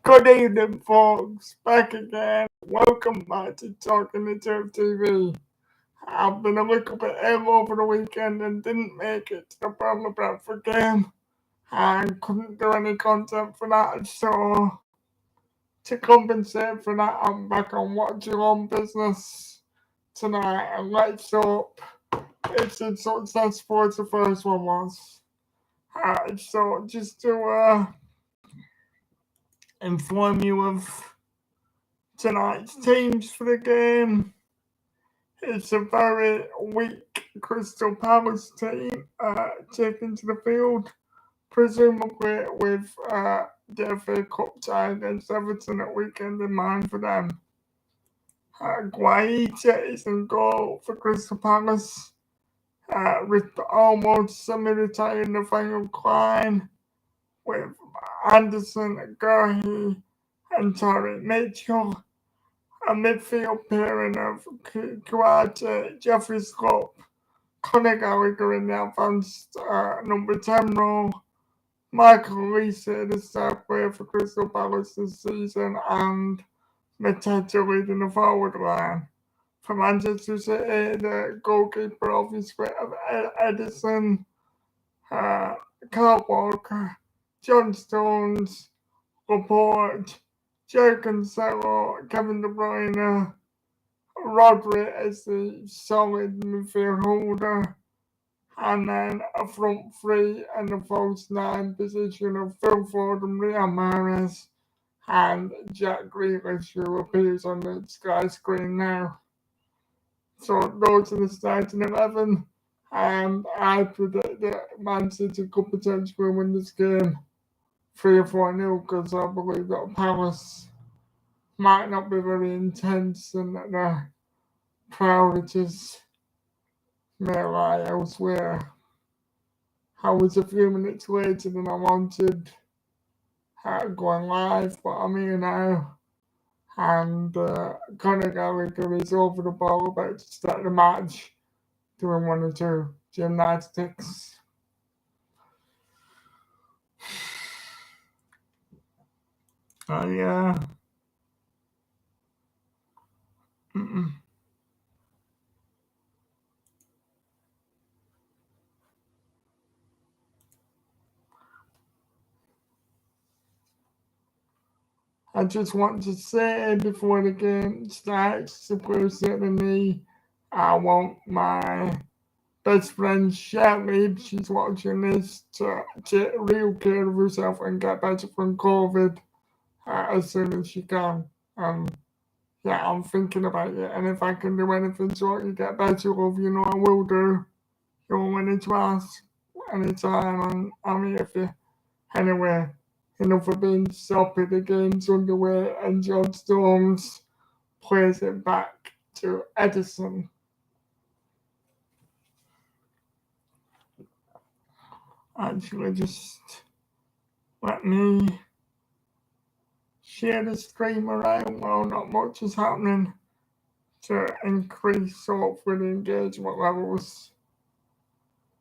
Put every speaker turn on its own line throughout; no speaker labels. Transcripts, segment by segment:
Good evening, folks. Back again. Welcome back to Talking the Turf TV. I've been a little bit ill over the weekend and didn't make it to the Burnley Bradford game. I couldn't do any content for that, so to compensate for that, I'm back on watchalong business tonight. And let's hope it's as successful as the first one was. So just to inform you of tonight's teams for the game. It's a very weak Crystal Palace team taken to the field, presumably with the FA Cup tie against Everton at weekend in mind for them. Guaita is in goal for Crystal Palace, with almost semi-retired Nathaniel Klein, with Anderson, Gurhey and Tariq Mitchell. A midfield pairing of Kuate, Jeffrey Scott, Conor Gallagher in the advanced number 10 role, Michael Lisa, the star player for Crystal Palace this season, and Mateta leading the forward line. For Manchester City, the goalkeeper obviously of Edison, Carl Walker, John Stones, Laporte, Joe Cancelo, Kevin De Bruyne, Rodri as the solid midfield holder, and then a front three and a false nine position of Phil Foden, Riyad Mahrez, and Jack Grealish, who appears on the Sky screen now. So those are the starting 11, and I predict that Man City could potentially win this game 3 or 4-0, because I believe that Palace might not be very intense and that their priorities may lie elsewhere. I was a few minutes later than I wanted going live, but I'm here now. And Conor Gallagher is over the ball about to start the match, doing 1 or 2 gymnastics. Yeah. I just want to say before the game starts, to certainly, I want my best friend Shelly, if she's watching this, to take real care of herself and get better from COVID as soon as she can. Yeah, I'm thinking about it, and if I can do anything to help you get better, love, you know I will do. You want me to ask anytime, I'm here for you. Anyway, enough of being soppy, the game's underway, and John Storms plays it back to Edison. Actually, just let me share the stream around while not much is happening to increase hopefully the engagement levels.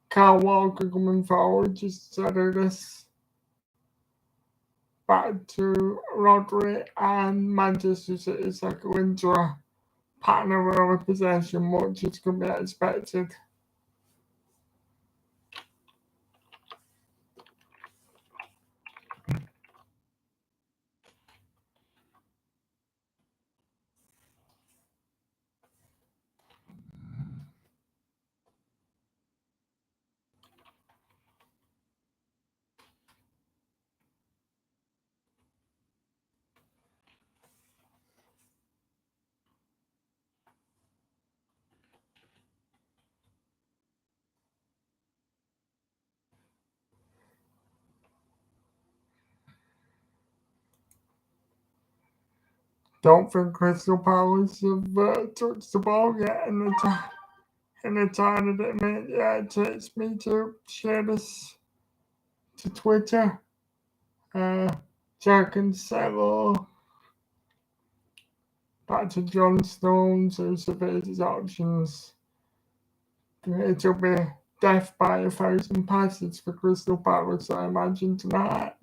Carl Walker coming forward just to do this. Back to Rodri and Manchester City cycle into a pattern of early possession, much as could be expected. Don't think Crystal Palace have touched the ball yet in the time that it made. Yeah, it takes me to share this to Twitter. Jack and Cancelo. Back to John Stones, who surveys his options. It'll be death by 1,000 passes for Crystal Palace, I imagine, tonight.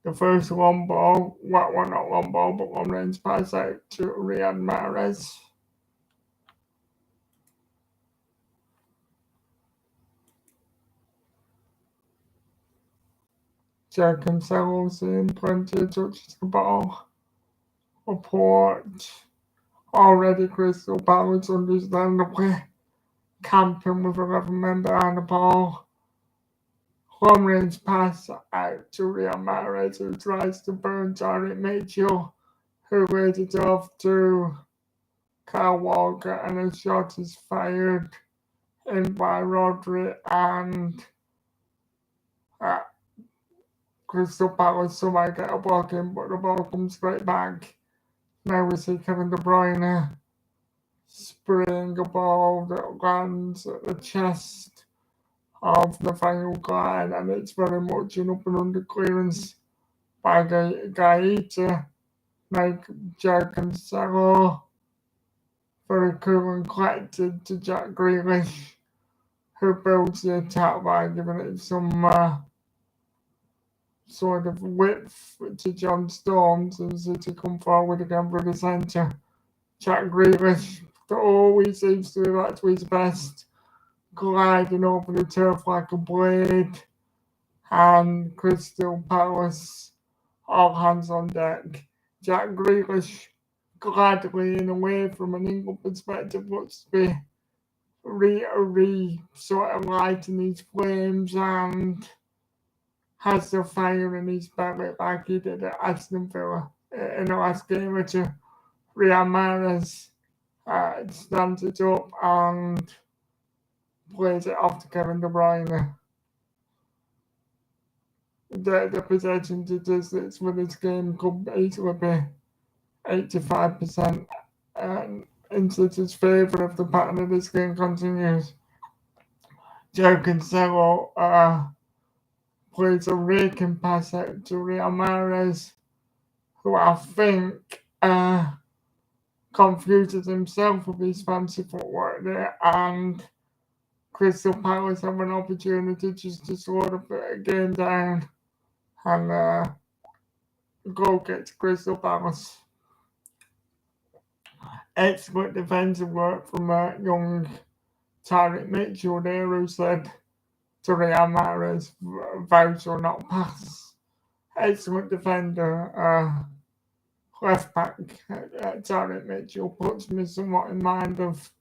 The first long ball, well, not long ball, but long range pass out to Riyad Mahrez. Jack Cancelo seeing plenty of touches the ball. Report already Crystal Palace understandably camping with 11 men behind the ball. Long range pass out to Riyad Mahrez, who tries to burn Tyreek Mitchell, who laid it off to Kyle Walker, and a shot is fired in by Rodri, and uh, Crystal Palace somehow get a block in, but the ball comes straight back. Now we see Kevin De Bruyne spraying a ball that lands at the chest of the final guy, and it's very much an up and under clearance by Gaeta. Like Jack Cancelo, very cool and collected to Jack Grealish, who builds the attack by giving it some sort of width to John Stones, and City come forward again for the centre. Jack Grealish, that always seems to be back to his best, gliding over the turf like a blade, and Crystal Palace, all hands on deck. Jack Grealish gladly, in a way, from an England perspective, looks to be sort of lighting his flames and has the fire in his belly like he did at Aston Villa in the last game or two. Riyad Mahrez stands it up and plays it off to Kevin De Bruyne. The possession statistics for this game could easily be 85% in City's favour if the pattern of this game continues. Joe Cancelo plays a raking pass out to Riyad Mahrez, who I think confuses himself with his fancy footwork there, and Crystal Palace have an opportunity just to sort of put a game down, and goal gets Crystal Palace. Excellent defensive work from young Tyreek Mitchell there, who said to Riyad Mahrez, "Thou shalt not pass." Excellent defender, left back Tyreek Mitchell puts me somewhat in mind of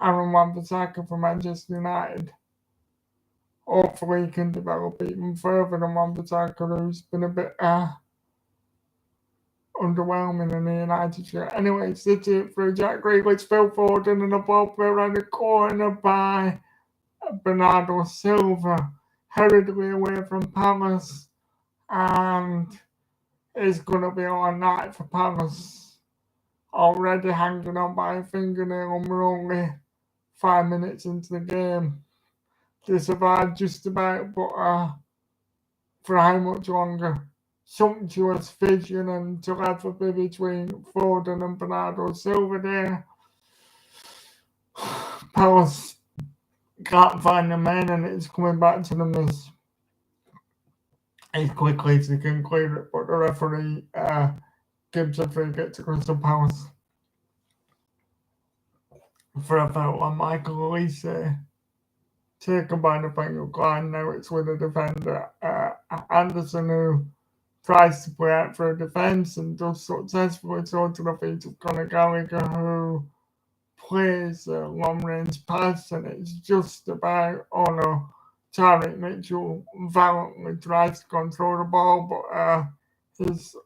Aaron Wan-Bissaka from Manchester United. Hopefully he can develop even further than Wan-Bissaka, who's been a bit underwhelming in the United shirt. Anyway, City through Jack Grealish, Phil Foden, and a ball put around the corner by Bernardo Silva, hurriedly away from Palace, and it's going to be all night for Palace. Already hanging on by a fingernail, and we're only 5 minutes into the game. They survived just about, but for how much longer? Sumptuous vision and telepathy between Foden and Bernardo Silva there. Palace can't find the men, and it's coming back to the miss as quickly as they can clear it, but the referee gives a free kick to Crystal Palace for a foul on Michael Elise, taken by the final line. Now it's with the defender Anderson, who tries to play out for a defence and does successfully, so to the feet of Conor Gallagher, who plays a long-range pass, and it's just about, Tyreek Mitchell valiantly tries to control the ball, but he's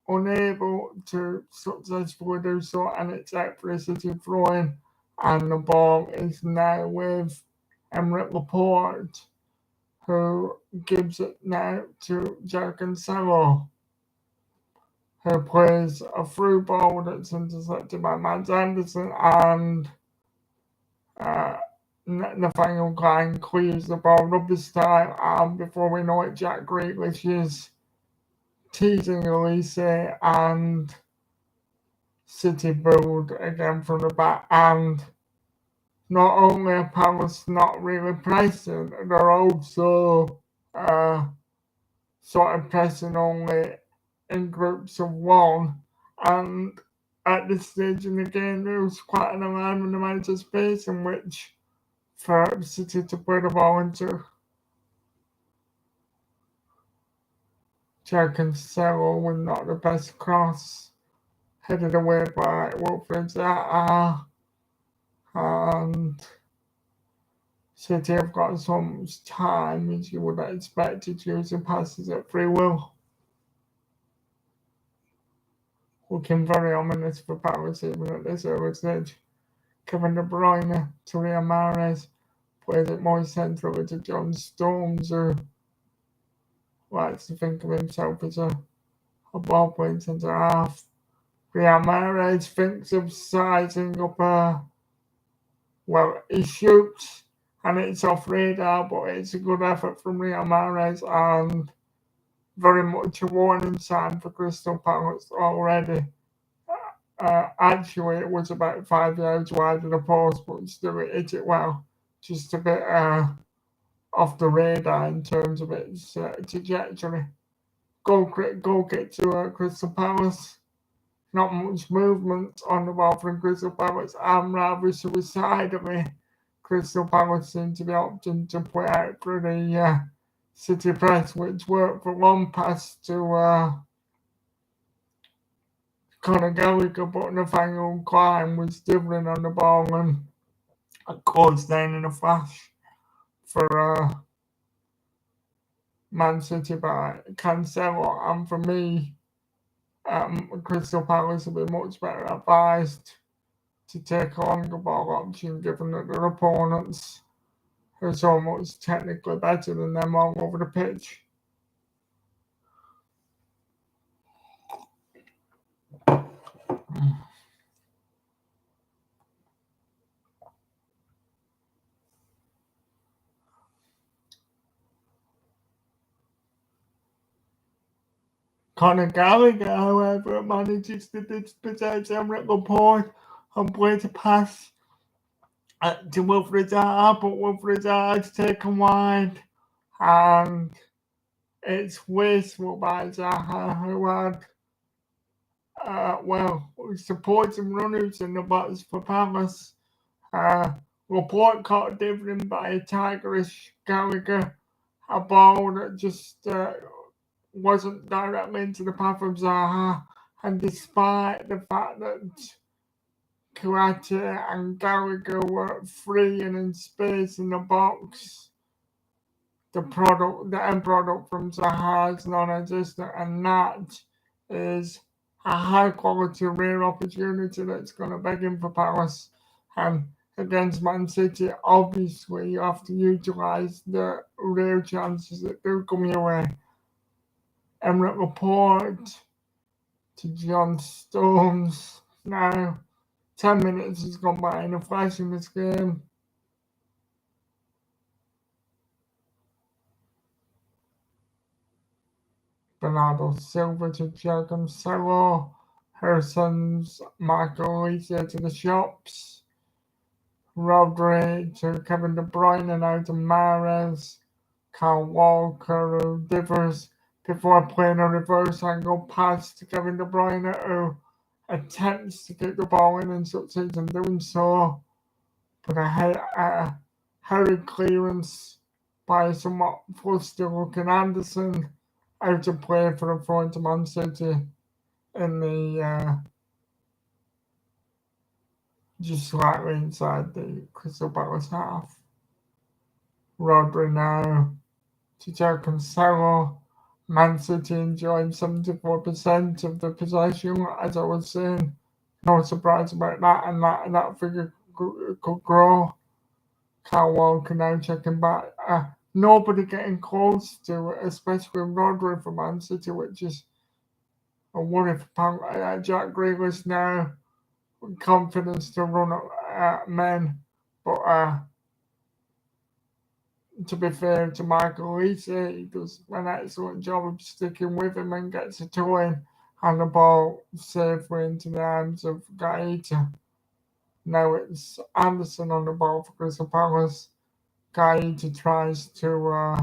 unable to successfully do so, and it's out for a City throw-in, and the ball is now with Emerick Laporte, who gives it now to Jack Cancelo, who plays a through ball that's intercepted by Matt Anderson, and Nathaniel Klein clears the ball rubber style, and before we know it, Jack Grealish is teasing Elise, and City build again from the back, and not only are Palace not really pressing, they're also sort of pressing only in groups of one. And at this stage in the game, there was quite an alarming amount of space in which for City to put the ball into. Jack and Cancelo were not the best cross, headed away by Wilfred Zaha, and City have got so much time as you would expect to using passes at free will. Looking very ominous for Palace even at this early stage. Kevin De Bruyne to Riyad Mahrez plays it more centrally to John Stones, who likes to think of himself as a ball playing centre half. Riyad Mahrez thinks of sizing up he shoots and it's off radar, but it's a good effort from Riyad Mahrez and very much a warning sign for Crystal Palace already. Actually, it was about 5 yards wide of the post, but still it hit it well. Just a bit off the radar in terms of its trajectory. Goal kick to Crystal Palace. Not much movement on the ball from Crystal Palace, and rather suicidally, Crystal Palace seem to be opting to play out through the City press, which worked for one pass to Conor Gallagher, but Nathaniel Klein was dribbling on the ball and closed down in a flash for Man City by Cancelo, and for me, Crystal Palace will be much better advised to take a longer ball option, given that their opponents are so much technically better than them all over the pitch. Conor Gallagher, however, manages to dispossess Emerick Laporte and plays a pass to Wilfred Zaha, but Wilfred Zaha's taken wide, and it's wasteful by Zaha, who had supporting runners in the box for Palace. Laporte caught driven by a tigerish Gallagher, a ball that just wasn't directly into the path of Zaha, and despite the fact that Kouyaté and Gallagher were free and in space in the box, the end product from Zaha is non-existent, and that is a high-quality rear opportunity that's going to beg him for Palace. And against Man City, obviously you have to utilise the real chances that do come your way. Emerick Laporte to John Stones. Now, 10 minutes has gone by in a flash in this game. Bernardo Silva to João Cancelo. Her sons Marco Lisa to the shops. Rodri to Kevin De Bruyne and out to Mahrez. Kyle Walker who differs before playing a reverse angle pass to Kevin De Bruyne, who attempts to get the ball in and succeeds in doing so. But a hurried clearance by a somewhat flustered-looking Anderson out of play for a throw into Man City in the just slightly inside the Crystal Palace half. Rodri now to João Cancelo. Man City enjoying 74% of the possession, as I was saying. No surprise about that, and that figure could grow. Kyle Walker now checking back. Nobody getting close to it, especially Rodri for Man City, which is a worry for Jack Grealish now. Confidence to run at men, but to be fair to Michael Lisa, he does an excellent job of sticking with him and gets a toe in, and the ball safely into the arms of Gaeta. Now it's Anderson on the ball for Crystal Palace. Gaeta tries to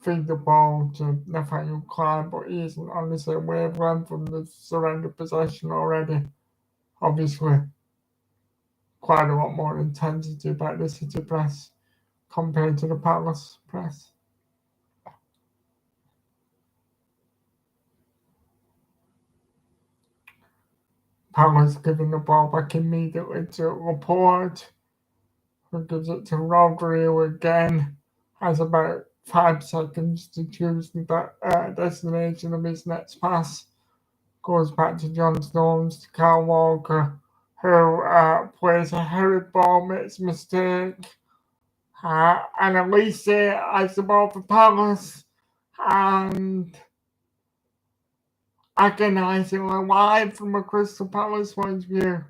feed the ball to Nathaniel Klein, but he isn't on the same wavelength from the surrender possession already. Obviously, quite a lot more intensity by the City press compared to the Palace press. Palace giving the ball back immediately to Laporte, who gives it to Rodri, who again has about 5 seconds to choose the destination of his next pass. Goes back to John Stones, to Kyle Walker, who plays a hurried ball, makes a mistake. And Elise has the ball for Palace, and agonisingly wide from a Crystal Palace point of view.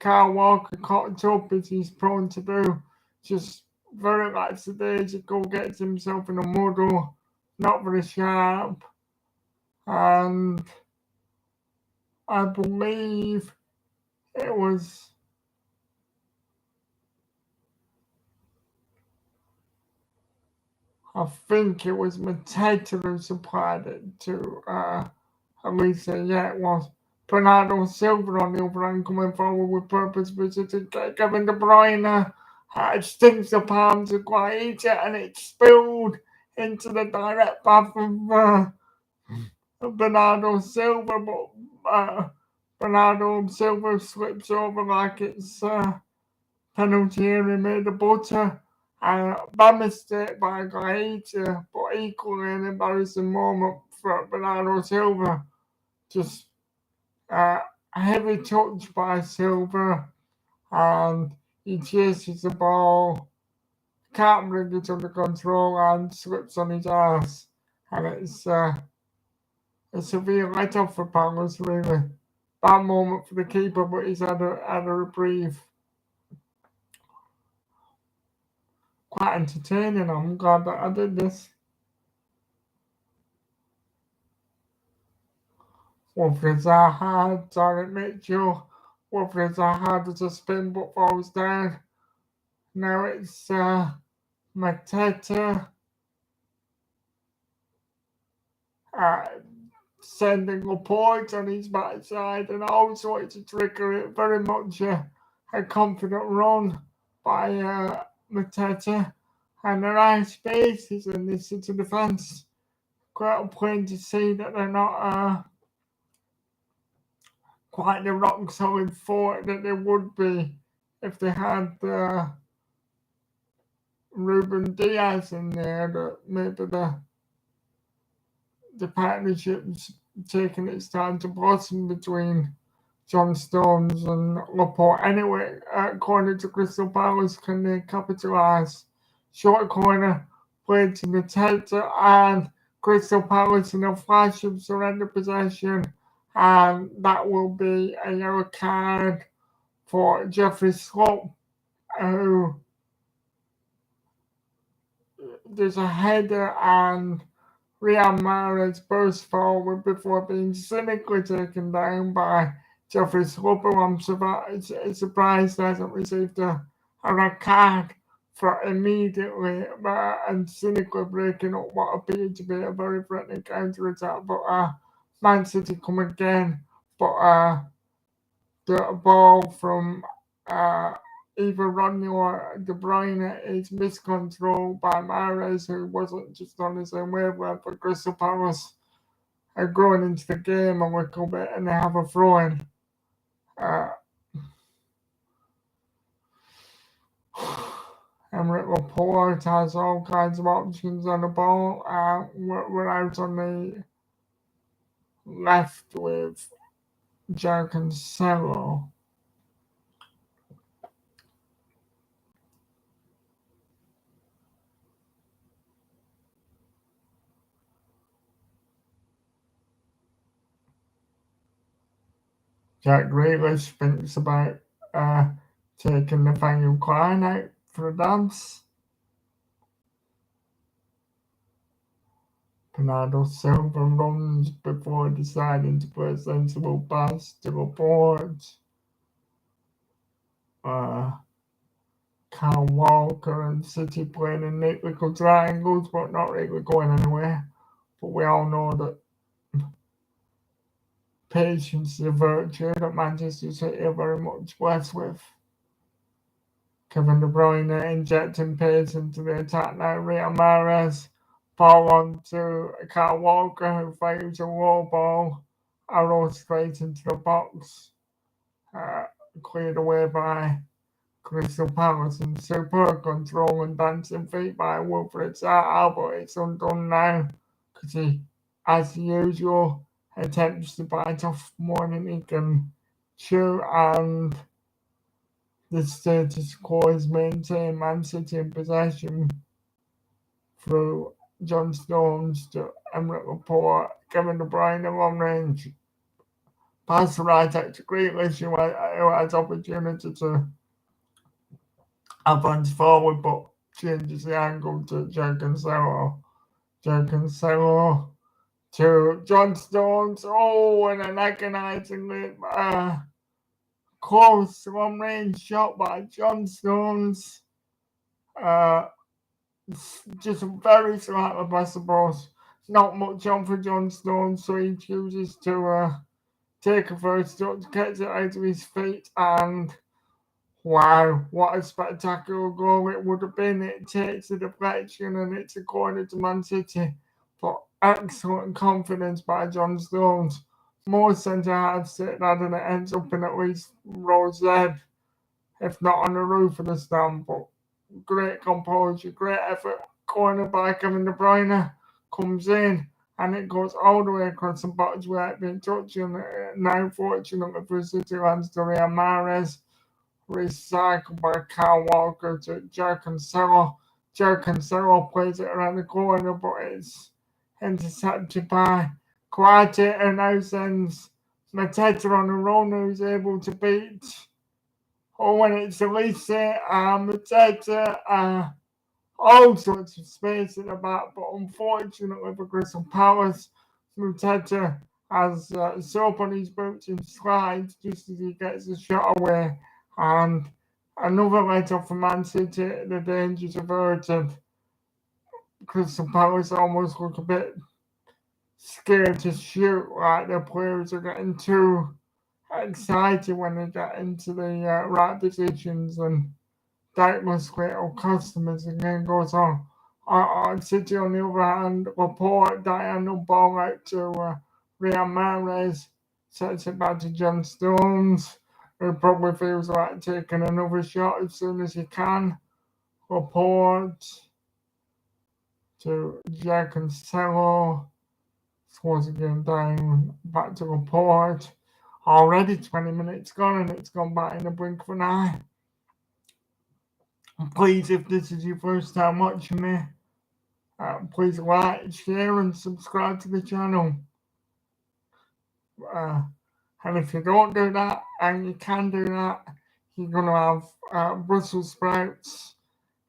Kyle Walker caught up as he's prone to do. Just very lackadaisical, gets himself in a muddle, not very sharp. And I believe it was Mateta who supplied it to Elisa. Yeah, it was. Bernardo Silva on the other end coming forward with purpose, visiting Kevin De Bruyne. It stings the palm to Guaita and it spilled into the direct path of Bernardo Silva, but Bernardo Silva slips over like it's penalty area made of butter. Bad mistake by Guaita, but equally an embarrassing moment for Bernardo Silva. Just a heavy touch by Silva, and he chases the ball, can't bring it under control, and slips on his ass. And it's a severe let-off for Palace, really. Bad moment for the keeper, but he's had a reprieve. Quite entertaining. I'm glad that I did this. Wilfried Zaha, Tarek Mitchell. Wilfried Zaha does a spin but falls down. Now it's Mateta sending Laporte on his backside, and also it's a trigger it very much a confident run by Mateta, and there are spaces in this City defence. Quite plain to see that they're not quite the rock solid fort that they would be if they had Ruben Diaz in there. That maybe the partnership's taking its time to blossom between John Stones and Laporte. Anyway, corner to Crystal Palace, can they capitalise? Short corner, played to Mateta, and Crystal Palace in a flash of surrender possession, and that will be a yellow card for Jeffrey Slope, who there's a header and Riyad Mahrez burst forward before being cynically taken down by Jeffrey Slope, who I'm surprised hasn't received a red card for immediately and cynically breaking up what appeared to be a very threatening counter-attack. But Man City come again, but the ball from either Rodney or De Bruyne is miscontrolled by Mahrez, who wasn't just on his own wavelength, but Crystal Palace are growing into the game a little bit, and they have a throw-in. Emerick Laporte has all kinds of options on the ball. We're out on the left with João Cancelo. Jack Grealish thinks about taking Nathaniel Klein out for a dance. Bernardo Silva runs before deciding to play a sensible pass to Laporte. Kyle Walker and City playing in neat little triangles, but not really going anywhere. But we all know that patience is a virtue that Manchester City are very much blessed with. Kevin De Bruyne injecting pace into the attack now. Riyad Mahrez ball on to Kyle Walker, who fires a low ball, arrow straight into the box, cleared away by Crystal Palace, and superb control and dancing feet by Wilfried Zaha, but it's undone now because he, as usual, attempts to bite off more than he can chew, and the status quo is maintained. Man City in possession through John Stones to Emerick Laporte, Kevin De Bruyne long range. Pass the right out to Grealish, who has opportunity to advance forward, but changes the angle to Joe Cancelo. Joe Cancelo to John Stones. Oh, and an agonizingly close long range shot by John Stones. Just very slightly possible. Not much on for John Stones, so he chooses to take a first touch, gets it out of his feet, and wow, what a spectacular goal it would have been. It takes a deflection and it's a corner to Man City. But excellent confidence by John Stones. More centre halves sit that and it ends up in at least row Z, if not on the roof of the stand. But great composure, great effort. Corner by Kevin De Bruyne comes in and it goes all the way across the box without being touched. And now, fortunately for City, lands to Riyad Mahrez. Recycled by Kyle Walker to Joe Cancelo. Joe Cancelo plays it around the corner, but it's intercepted by Kouyaté, and now sends Mateta on a run, who's able to beat. Oh, and it's Elise and Mateta. All sorts of space in the back, but unfortunately for Crystal Palace, Mateta has soap on his boots and slides just as he gets the shot away. And another let-off for Man City, the danger's averted. Crystal Palace almost look a bit scared to shoot, like their players are getting too excited when they get into the right positions, and doubtlessly it'll cost them as the game goes on. City, on the other hand, Laporte diagonal ball out to Riyad Mahrez, sets it back to John Stones, who probably feels like taking another shot as soon as he can. Laporte to Jack and Cancelo, scores again down, back to Laporte. Already 20 minutes gone and it's gone back in the blink of an eye. Please, if this is your first time watching me, please like, share and subscribe to the channel. And if you don't do that, and you can do that, you're going to have Brussels sprouts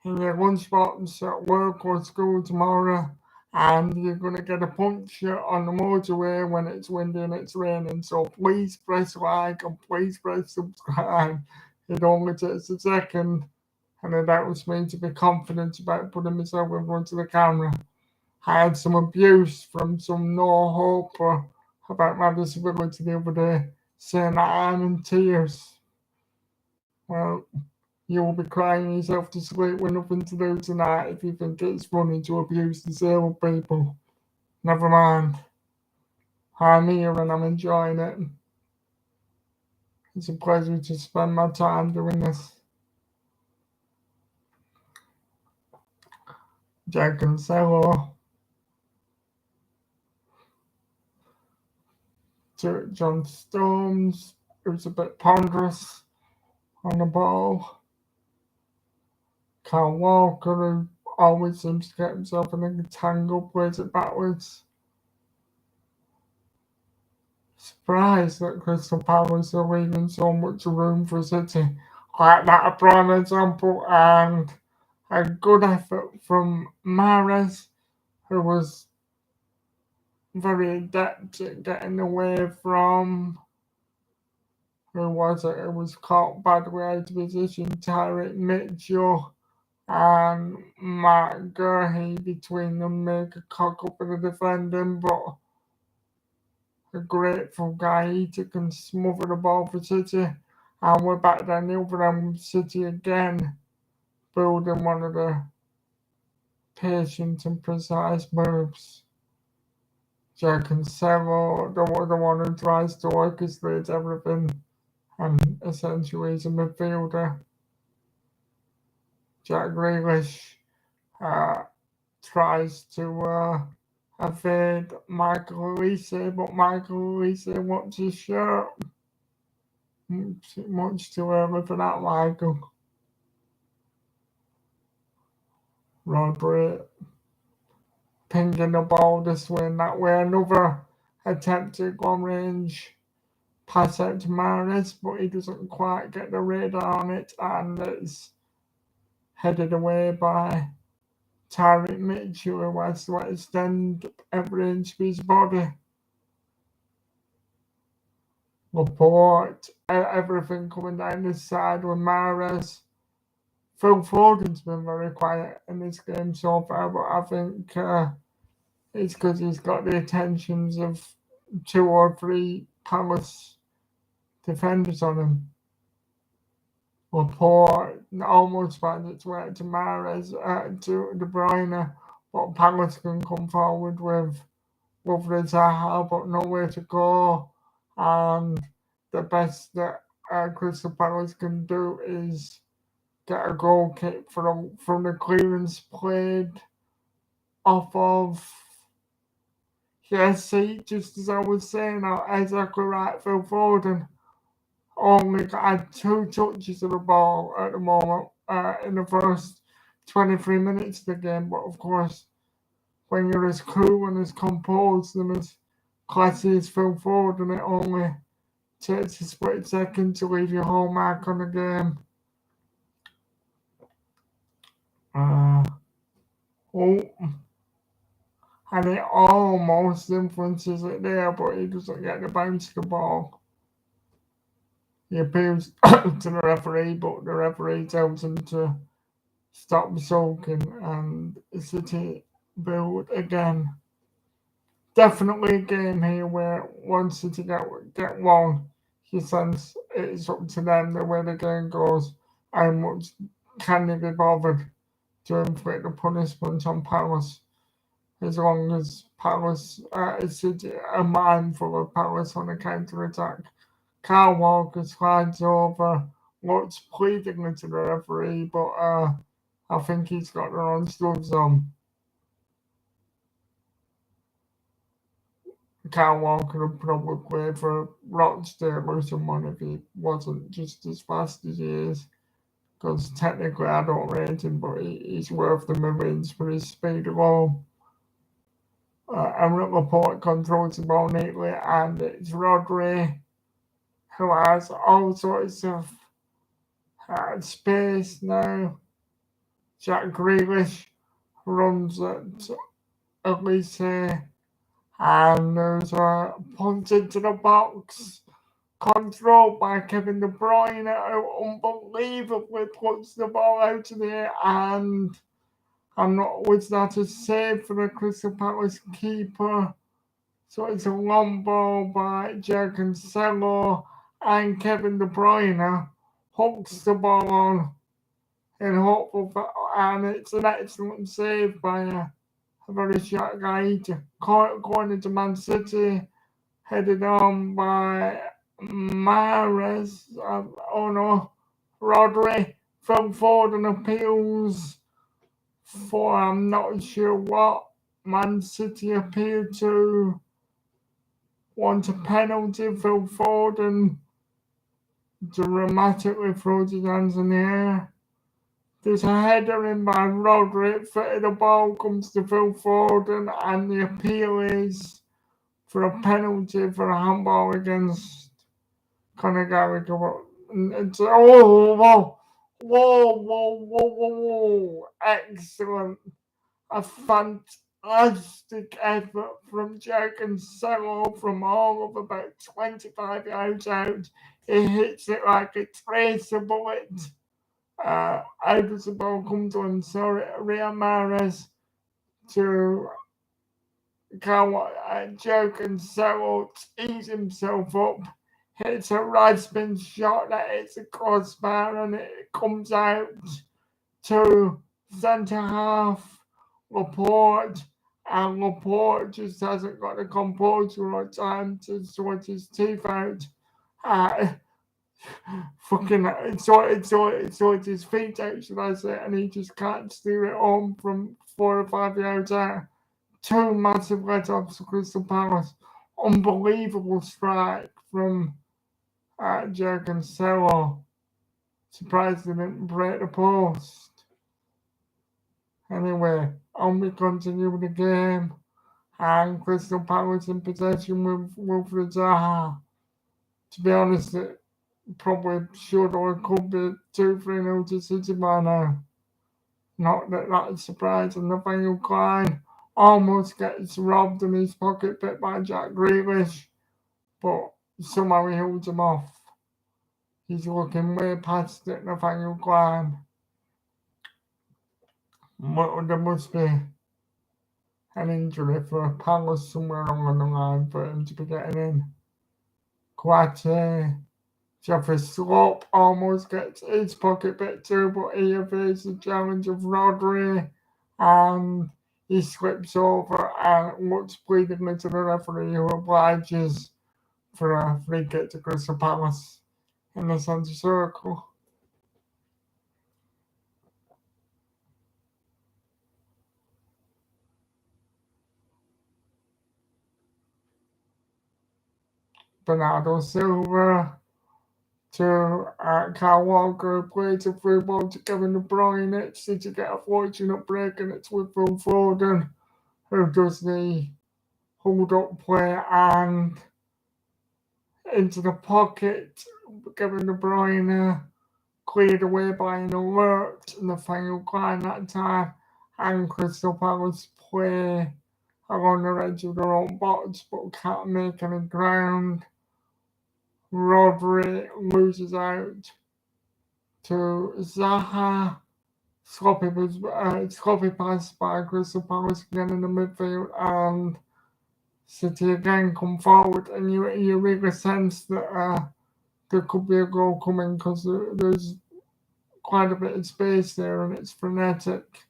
in your lunchbox at work or school tomorrow, and you're going to get a puncture on the motorway when it's windy and it's raining. So please press like and please press subscribe. It only takes a second, and it helps me to be confident about putting myself in front of the camera. I had some abuse from some no-hoper about my disability the other day, saying that I'm in tears. Well, you will be crying yourself to sleep with nothing to do tonight if you think it's funny to abuse disabled people. Never mind. I'm here and I'm enjoying it. It's a pleasure to spend my time doing this. Jack Cancelo to John Stones. It was a bit ponderous on the ball. Kyle Walker, who always seems to get himself in a tangle, plays it backwards. Surprised that Crystal Palace are leaving so much room for City. Like that, a prime example, and a good effort from Mahrez, who was very adept at getting away from who was it? It was caught badly out of position. Tyreek Mitchell and Matt Gurley between them make a cock up for the defending, but a grateful guy. He took and smothered the ball for City, and we're back down the other end with City again, building one of the patient and precise moves. Jack and Cancelo, the one who tries to orchestrate everything and essentially is a midfielder. Jack Grealish tries to evade Michael Elise, but Michael Elise wants his shirt. Much too early for that, Michael. Rodri pinging the ball this way and that way. Another attempt to go on range pass out to Mahrez, but he doesn't quite get the radar on it, and it's headed away by Tyreek Mitchell, who has to extend every inch of his body. Laporte, everything coming down this side with Mahrez. Phil Foden's been very quiet in this game so far, but I think it's because he's got the attentions of 2 or 3 Palace defenders on him. Laporte almost finds its way to Mahrez, to De Bruyne, but Palace can come forward with Zaha, but nowhere to go. And the best that Crystal Palace can do is get a goal kick from the clearance played off of. Yes, see, just as I was saying, exactly right, Phil Foden only had 2 touches of the ball at the moment in the first 23 minutes of the game. But of course, when you're as cool and as composed and as classy as Phil Foden, it only takes a split second to leave your whole mark on the game. And it almost influences it there, but he doesn't get the bounce of the ball. He appeals to the referee, but the referee tells him to stop sulking, and City build again. Definitely a game here where once City get one, you sense it's up to them the way the game goes. How much can they be bothered to inflict the punishment on Palace? As long as Palace City are mindful of Palace on a counter attack. Kyle Walker slides over, looks pleadingly to the referee, but I think he's got the wrong gloves on. Kyle Walker would probably play for Rochdale or someone if he wasn't just as fast as he is. Because technically I don't rate him, but he's worth the millions for his speed alone. Emerick Laporte controls the ball neatly, and it's Rodri who has all sorts of space now. Jack Grealish runs at Elise, and there's a punt into the box controlled by Kevin De Bruyne, who unbelievably puts the ball out of the air, and was that a save for the Crystal Palace keeper? So it's a long ball by Jack and Cancelo, and Kevin De Bruyne hooks the ball on in hopeful, and it's an excellent save by a very short guy. Corner to Man City, headed on by Mahrez. Rodri from Foden appeals for I'm not sure what. Man City appear to want a penalty. Phil Foden dramatically throws his hands in the air. There's a header in by Rodri. The ball comes to Phil Foden, and the appeal is for a penalty for a handball against Conor Gallagher. It's, whoa. Excellent. A fantastic effort from Jack and Cancelo from all of about 25 yards out. He hits it like a tracer bullet. Out of the ball comes on Riyad Mahrez to Joe Cancelo tees himself up, hits a right spin shot that hits a crossbar and it comes out to centre half Laporte, and Laporte just hasn't got the composure or time to sort his teeth out. Fucking sort his feet out, should I say, and he just can't steer it home from 4 or 5 yards out. Two massive let-offs for Crystal Palace. Unbelievable strike from Jurgen Cancelo. Surprised he didn't break the post. Anyway, on we continue with the game. And Crystal Palace in possession with Wilfried Zaha. To be honest, it probably should or could be 2-3-0 to City by now. Not that that's surprising. Nathaniel Klein almost gets robbed in his pocket bit by Jack Grealish, but somehow he holds him off. He's looking way past it, Nathaniel Klein. There must be an injury for Palace somewhere along the line for him to be getting in. Kwate, Jeffrey Slope almost gets his pocket bit too, but he evades the challenge of Rodri and he slips over and looks pleadingly to the referee, who obliges for a free kick to Crystal Palace in the centre circle. Bernardo Silva to Kyle Walker, plays a free ball to Kevin De Bruyne. City get a fortunate break, and it's with Phil Foden, who does the hold-up play and into the pocket. Kevin De Bruyne cleared away by an alert in the final line that time, and Crystal Palace play along the edge of their own box but can't make any ground. Rodri loses out to Zaha. Sloppy pass by Crystal Palace again in the midfield, and City again come forward, and you really sense that there could be a goal coming because there's quite a bit of space there and it's frenetic.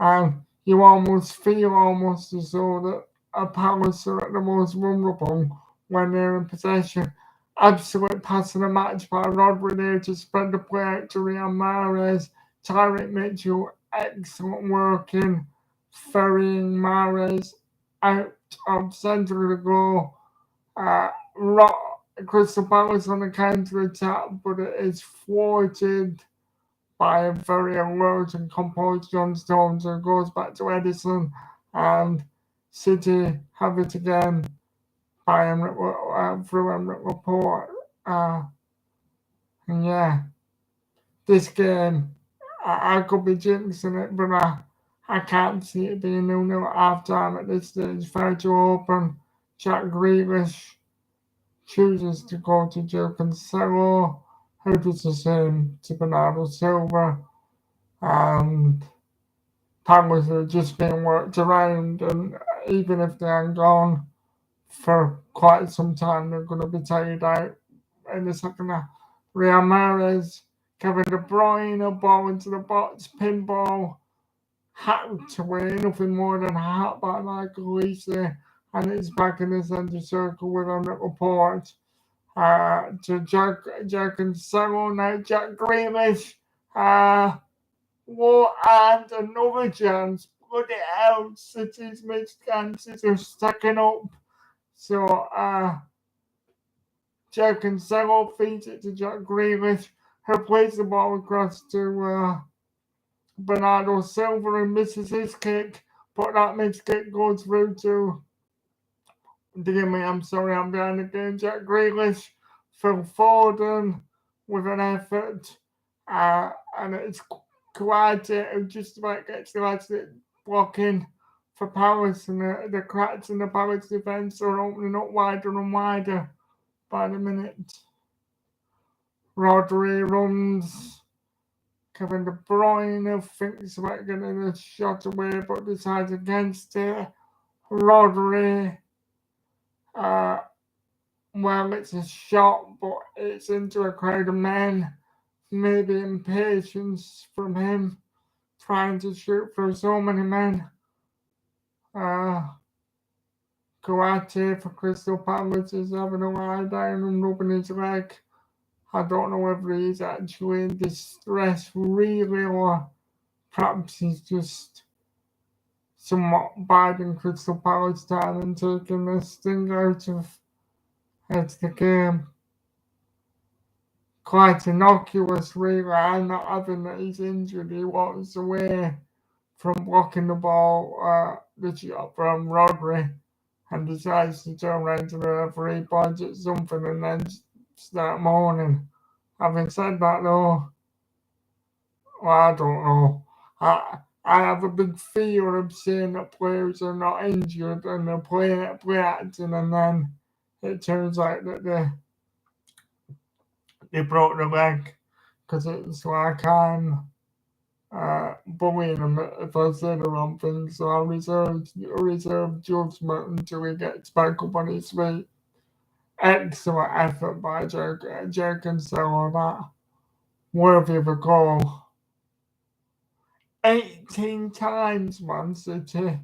And you almost feel as though that a Palace are at the most vulnerable when they're in possession. Absolute pass of the match by Rodri there to spread the play out to Riyad Mahrez. Tyreek Mitchell, excellent work in ferrying Mahrez out of centre of the goal. Crystal Palace on the counter attack, but it is thwarted by a very alert and composed John Stones, who goes back to Edison, and City have it again by through Emerick Laporte. And yeah, this game, I could be jinxing it, but I can't see it being 0-0 at half time at this stage. Fair to open. Jack Grealish chooses to go to Joe Cancelo, who does the same to Bernardo Silva, and Palace are just being worked around, and even if they aren't gone for quite some time, they're going to be tired out in the second half. Riyad Mahrez, Kevin De Bruyne, ball into the box, pinball, hacked away, nothing more than a hat by Michael Olise, and it's back in the centre circle with Emerick Laporte. To Jack Cancelo, now Jack Grealish. And another chance. Bloody hell, City's missed chances are stacking up. So, Jack Cancelo feeds it to Jack Grealish, who plays the ball across to Bernardo Silva and misses his kick, but that missed kick goes through to I'm behind the game. Jack Grealish, Phil Foden with an effort, and it's Kwate who just about gets the last bit blocking for Palace, and the cracks in the Palace defence are opening up wider and wider by the minute. Rodri runs. Kevin De Bruyne thinks about getting a shot away, but decides against it. Rodri, well, it's a shot, but it's into a crowd of men. Maybe impatience from him, trying to shoot through so many men. Kouyaté for Crystal Palace is having a lie down and rubbing his leg. I don't know whether he's actually in distress really, or perhaps he's just somewhat biding Crystal Palace time and taking the sting out of the game. Quite innocuous, really. I'm not having that he's injured. He walks away from blocking the ball, the shot from Rodri, and decides to turn around to the referee, point at something, and then start moaning. Having said that, though, well, I don't know. I have a big fear of seeing that players are not injured and they're play acting, and then it turns out that they broke their leg, because it's like I'm bullying him if I say the wrong thing. So I reserve judgment until he gets back up on his feet. Excellent effort by Jerkins, that worthy of a goal. 18 times Man City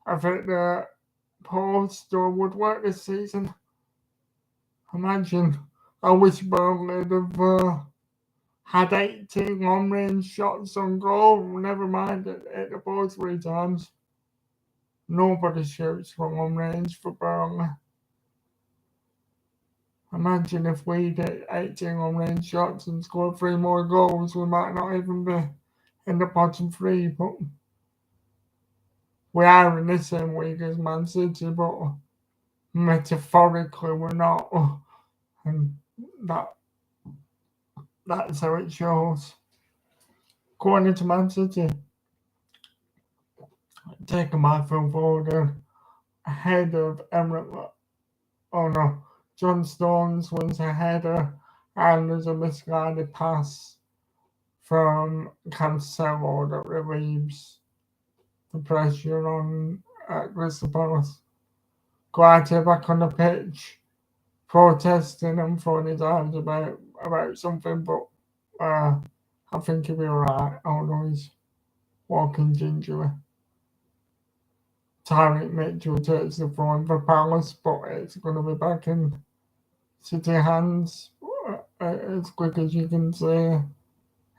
have hit the post or woodwork this season. Imagine. I wish Burnley had had 18 long-range shots on goal. Never mind hit the post 3 times. Nobody shoots from long range for Burnley. Imagine if we did 18 long-range shots and scored 3 more goals, we might not even be in the bottom 3, but we are in the same league as Man City, but metaphorically we're not, and that's how it shows. Going into Man City, taken by Phil Foden ahead of John Stones wins a header, and there's a misguided pass from Cancelo that relieves the pressure on Crystal Palace. Kouyaté back on the pitch, protesting and throwing his arms about something, but I think he'll be alright, although he's walking gingerly. Tyreek Mitchell takes the throwing for Palace, but it's going to be back in City hands as quick as you can say.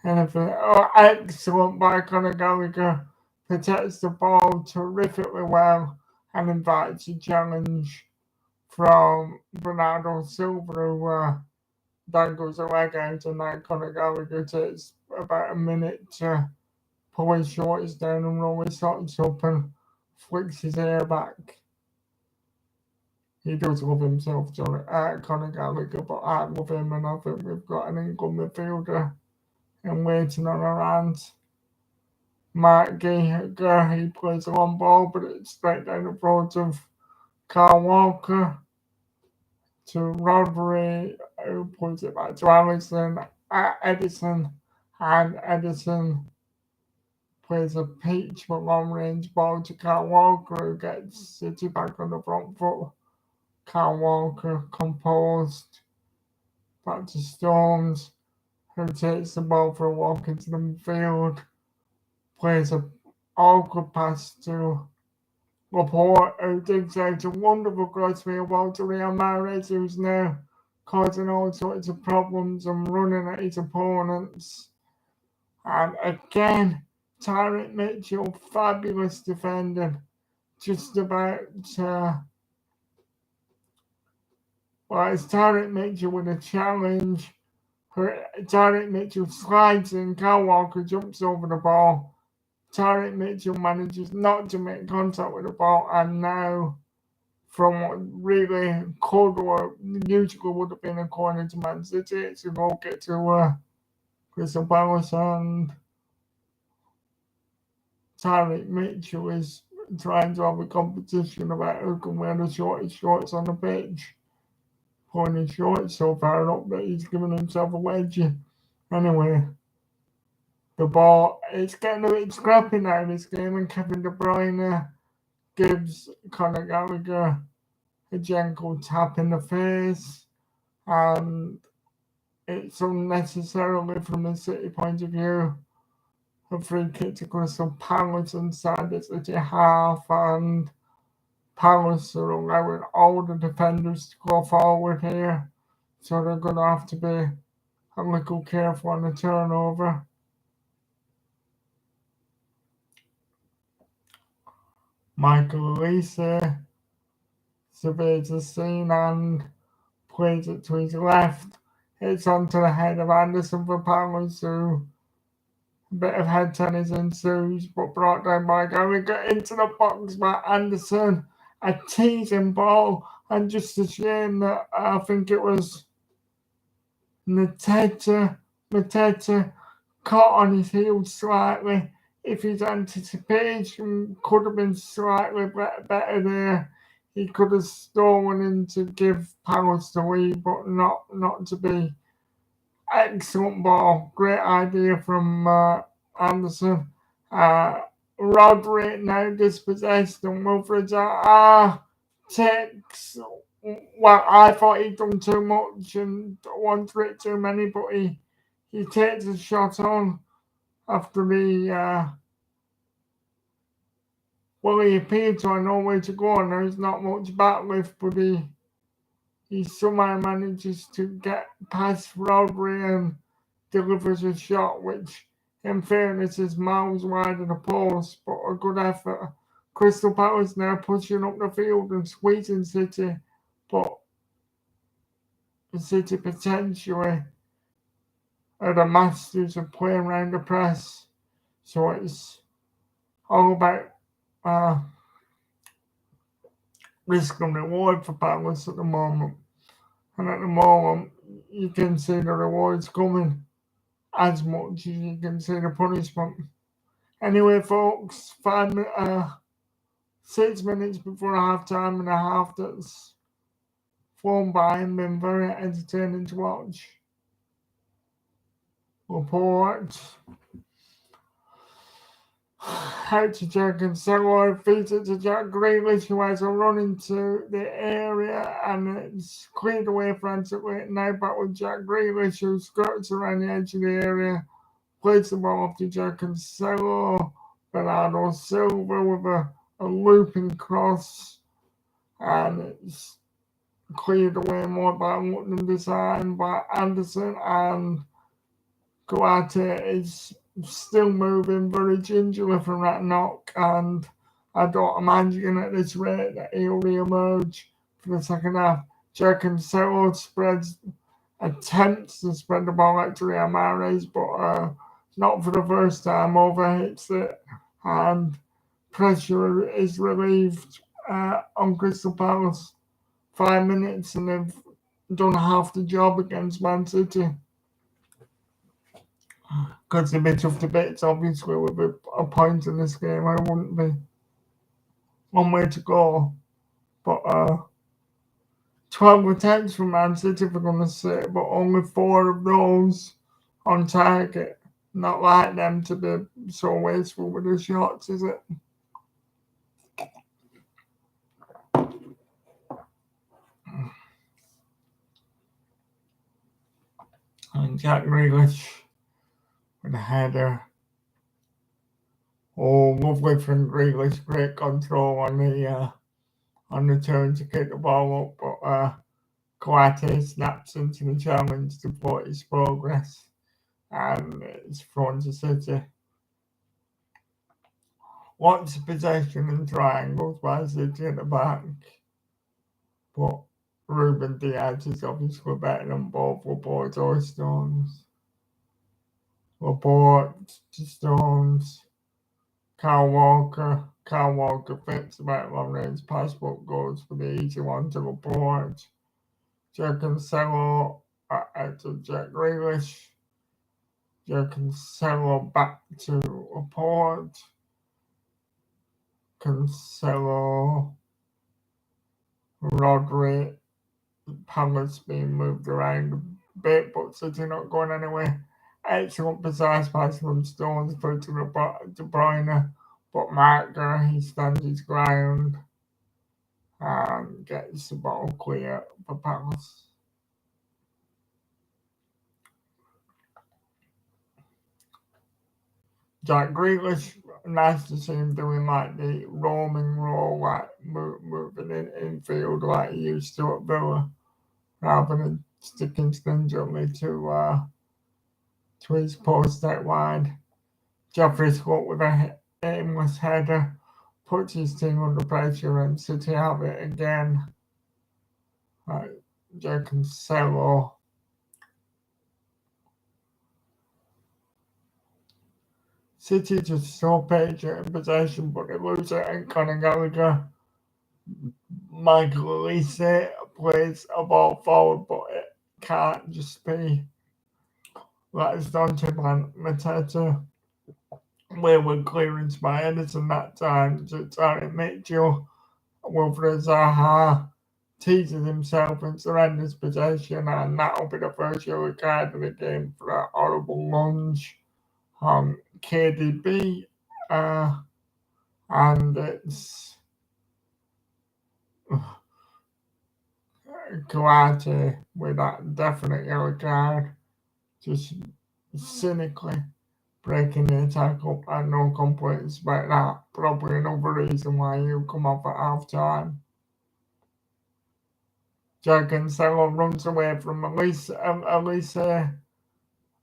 Anything. Excellent by Conor Gallagher. Protects the ball terrifically well and invites a challenge from Bernardo Silva, who dangles a leg out, and then Conor Gallagher takes about a minute to pull his shorts down and roll his socks up and flicks his hair back. He does love himself, Conor Gallagher, but I love him, and I think we've got an England midfielder and waiting on our hands. Mark Gallagher, he plays a long ball, but it's straight down the front of Kyle Walker to Rodri, who puts it back to Edison, and Edison plays a peach but long-range ball to Kyle Walker, who gets City back on the front foot. Kyle Walker composed back to Stones, who takes the ball for a walk into the midfield, plays a awkward pass to Laporte, who digs out a wonderful crossfield ball to Riyad Mahrez, who's now causing all sorts of problems and running at his opponents. And again, Tyreek Mitchell, fabulous defender, just about it's Tyreek Mitchell with a challenge. Tyreek Mitchell slides in, Kyle Walker jumps over the ball. Tyreek Mitchell manages not to make contact with the ball, and now from what really could or usually would have been a corner to Man City, it's a goal kick to Crystal Palace, and Tyreek Mitchell is trying to have a competition about who can wear the shortest shorts on the pitch. Pulling his shorts so far up that he's giving himself a wedgie. Anyway, the ball, it's getting a bit scrappy now, this game, and Kevin De Bruyne gives Conor Gallagher a gentle tap in the face, and it's unnecessarily, from a City point of view, a free kick to Crystal Palace inside the City half, and Palace are allowing all the defenders to go forward here, so they're going to have to be a little careful on the turnover. Michael Olise surveys the scene and plays it to his left. It's onto the head of Anderson for Palace, who a bit of head tennis ensues, but brought down by Gallagher into the box by Anderson. A teasing ball, and just a shame that I think it was Mateta caught on his heels slightly. If his anticipation could have been slightly better there, he could have stolen in to give Palace the lead, but not to be. Excellent ball. Great idea from Anderson. Rodri now dispossessed, and Wilfred takes. Well, I thought he'd done too much and wanted it too many, but he takes a shot on after he appeared to know where to go, and there's not much back lift, but he somehow manages to get past Rodri and delivers a shot, which, in fairness, is miles wide of the post, but a good effort. Crystal Palace now pushing up the field and squeezing City, but City potentially are the masters of playing around the press. So it's all about risk and reward for Palace at the moment. And at the moment, you can see the rewards coming as much as you can see the punishment. Anyway, folks, 6 minutes before half time, and a half that's flown by and been very entertaining to watch. Report. Out to Jack Cancelo, feeds it to Jack Grealish, who has a run into the area, and it's cleared away frantically. Now back with Jack Grealish, who skirts around the edge of the area, plays the ball off to Jack Cancelo. Bernardo Silva with a looping cross, and it's cleared away more by London design by Anderson, and Kouyaté is still moving very gingerly from that knock, and I don't imagine at this rate that he'll re-emerge for the second half. Jack Cancelo attempts to spread the ball out to Riyad Mahrez, but not for the first time, overhits it, and pressure is relieved on Crystal Palace. 5 minutes and they've done half the job against Man City. Because they've been tough to bits, obviously, with a point in this game. I wouldn't be one way to go. But 12 attempts from Man City, if we're going to say, but only 4 of those on target. Not like them to be so wasteful with the shots, is it? And Jack Grealish with a header. Oh, lovely from Grealish. Great control on the turn to kick the ball up, but Kouyaté snaps into the challenge to put his progress, and it's thrown to City. Lots of possession and triangles by City at the back, but Ruben Diaz is obviously better than both Laporte or Stones. Laporte to Stones. Kyle Walker thinks about long range pass, but goes for the easy one to Laporte. Jack Cancelo out to Jack Grealish. Jack Cancelo back to Laporte. Cancelo, Rodri, Palace being moved around a bit, but City not going anywhere. Excellent precise pass from Stones through to De Bruyne, but Marker, he stands his ground and gets the ball clear for Palace. Jack Grealish, nice to see him doing like the roaming role, like moving infield like he used to at Villa, rather than sticking stringently to his post out wide. Jeffrey's caught with a aimless header, puts his team under pressure, and City have it again. Jack Cancelo. City just so patient in possession, but they lose it, and Conor Gallagher. Michael Elise plays a ball forward, but it can't just be like it's done to Mateta. Wayward clearance by Edison that time to Tarek Mitchell. Wilfred Zaha teases himself and surrenders possession, and that'll be the first yellow card of the game for a horrible lunge on KDB. And it's Kawate with that definite yellow card, just cynically breaking the attack up and no complaints about that. Probably another reason why you come off at half time. Jack Cancelo runs away from Elise,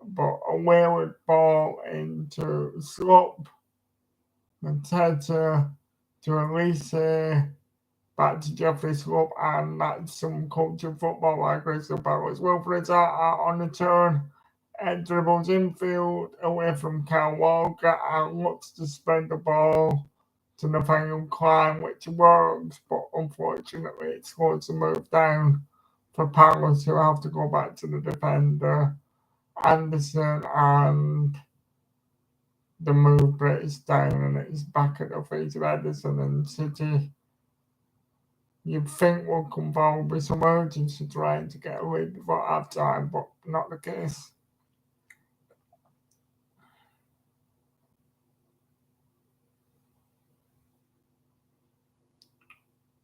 but a wayward ball into Slop. Mateta to Elise, back to Jeffrey Slop, and that's some cultured football like Crystal Palace. Wilfred Zaha on the turn. Dribbles infield away from Kyle Walker and looks to spread the ball to Nathaniel Klein, which works, but unfortunately it scores a move down for Palace, who have to go back to the defender, Anderson, and the move breaks down and it's back at the feet of Edison, and City, you'd think, will come forward with some urgency trying to get a lead before half time, but not the case.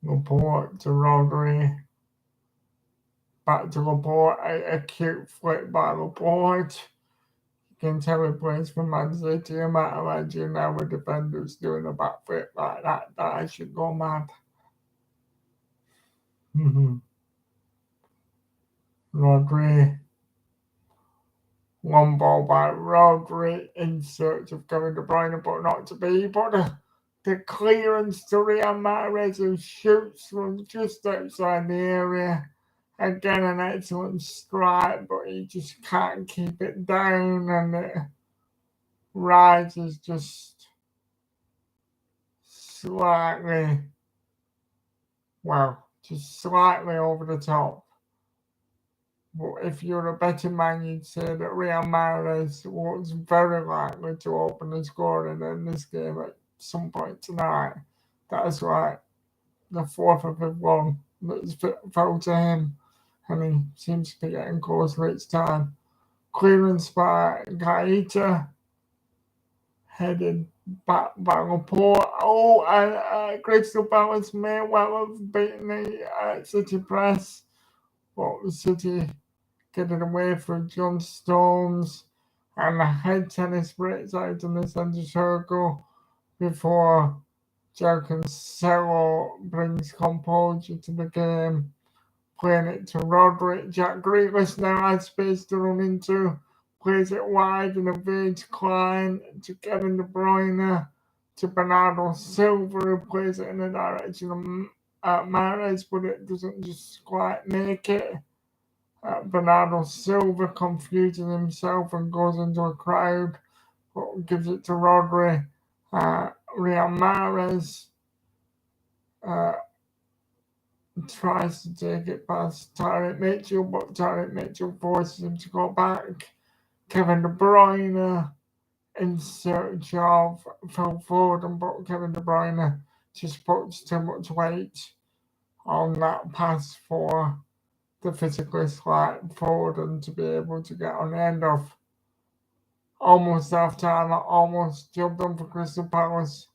Laporte to Rodri. Back to Laporte. A cute flick by Laporte. You can tell he plays for Man City. I might imagine now a defender's doing a backflip like that I should go mad. Rodri. One ball by Rodri in search of Kevin De Bruyne, but not to be. But the clearance to Riyad Mahrez, who shoots from just outside the area. Again, an excellent strike, but he just can't keep it down, and it rises just slightly, just slightly over the top. But if you're a betting man, you'd say that Riyad Mahrez was very likely to open the scoring in this game at some point tonight. That's right, the fourth or fifth one that's fell to him, and he seems to be getting closer each time. Clearance by Gaeta, headed back by Laporte. Oh, and Crystal Palace may well have beaten the City press, but the City getting away from John Stones, and the head tennis breaks out in the centre circle before Jack Cancelo brings composure to the game, playing it to Rodri. Jack Grealish now has space to run into, plays it wide and evades Klein to Kevin De Bruyne, to Bernardo Silva, who plays it in the direction of Mahrez, but it doesn't just quite make it. Bernardo Silva confuses himself and goes into a crowd, but gives it to Rodri. Riyad Mahrez tries to take it past Tarek Mitchell, but Tarek Mitchell forces him to go back. Kevin De Bruyne in search of Phil Foden, but Kevin De Bruyne just puts too much weight on that pass for the physically slight Foden to be able to get on the end of. Almost half time, I almost jumped on for Crystal Palace.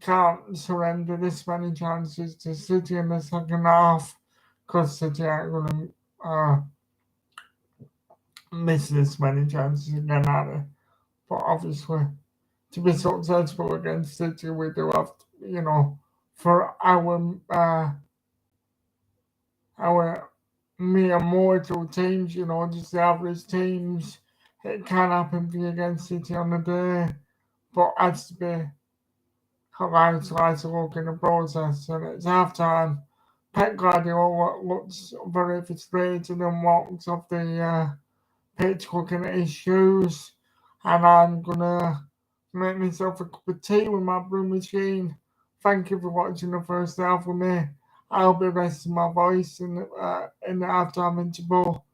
Can't surrender this many chances to City in the second half because City aren't going to miss this many chances again, are they? But obviously, to be successful against City, we do have, for our mere mortal teams, just the average teams, it can happen for you against City on the day, but has to be allowed to look in the process. And it's half time. Pep Guardiola looks very frustrated and walks off the pitch looking at his shoes. And I'm gonna make myself a cup of tea with my brew machine. Thank you for watching the first half with me. I'll be resting my voice in the halftime interval,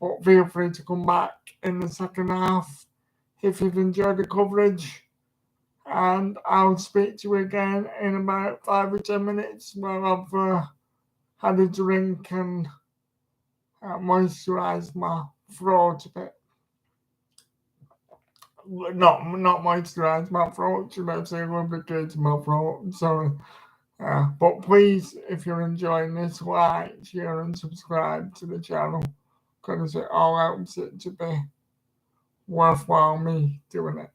but feel free to come back in the second half if you've enjoyed the coverage. And I'll speak to you again in about 5 or 10 minutes while I've had a drink and moisturise my throat a bit. Not moisturise my throat, should I say, lubricate my throat. Sorry. But please, if you're enjoying this, like, share, and subscribe to the channel because it all helps it to be worthwhile me doing it.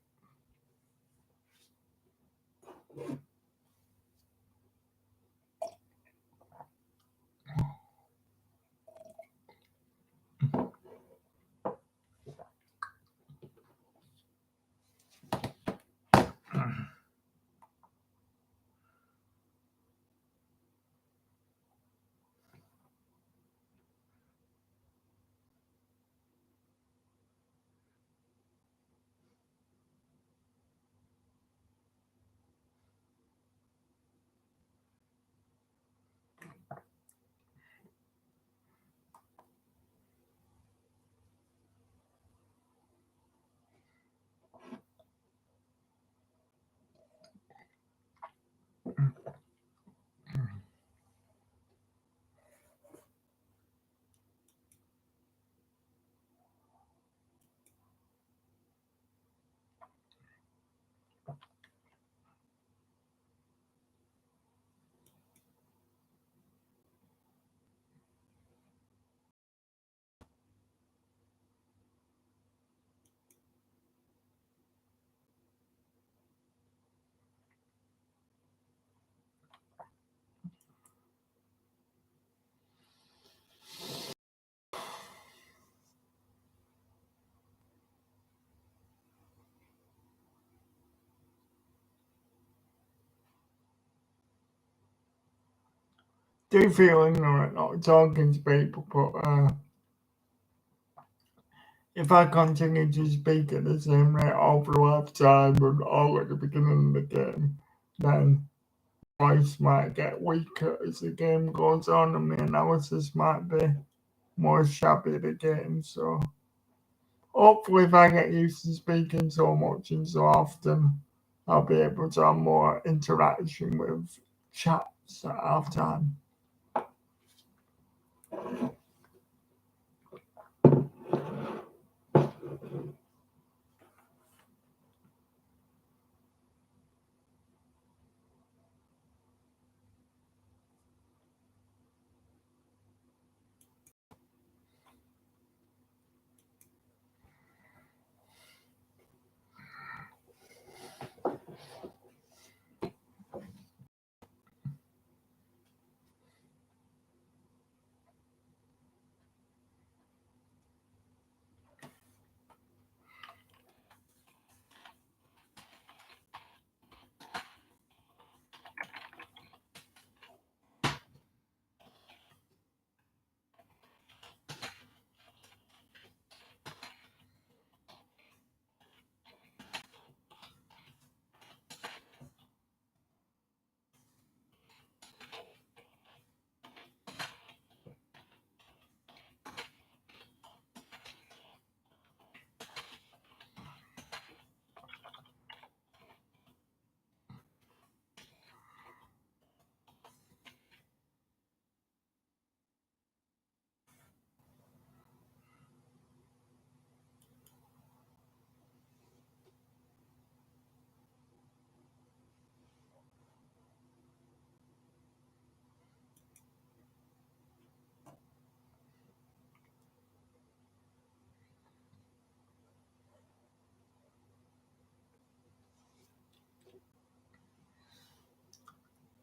Do feel ignorant not talking to people, but if I continue to speak at the same rate all through half time and all at the beginning of the game, then voice might get weaker as the game goes on and the analysis might be more shabby the game. So hopefully if I get used to speaking so much and so often, I'll be able to have more interaction with chats at half time.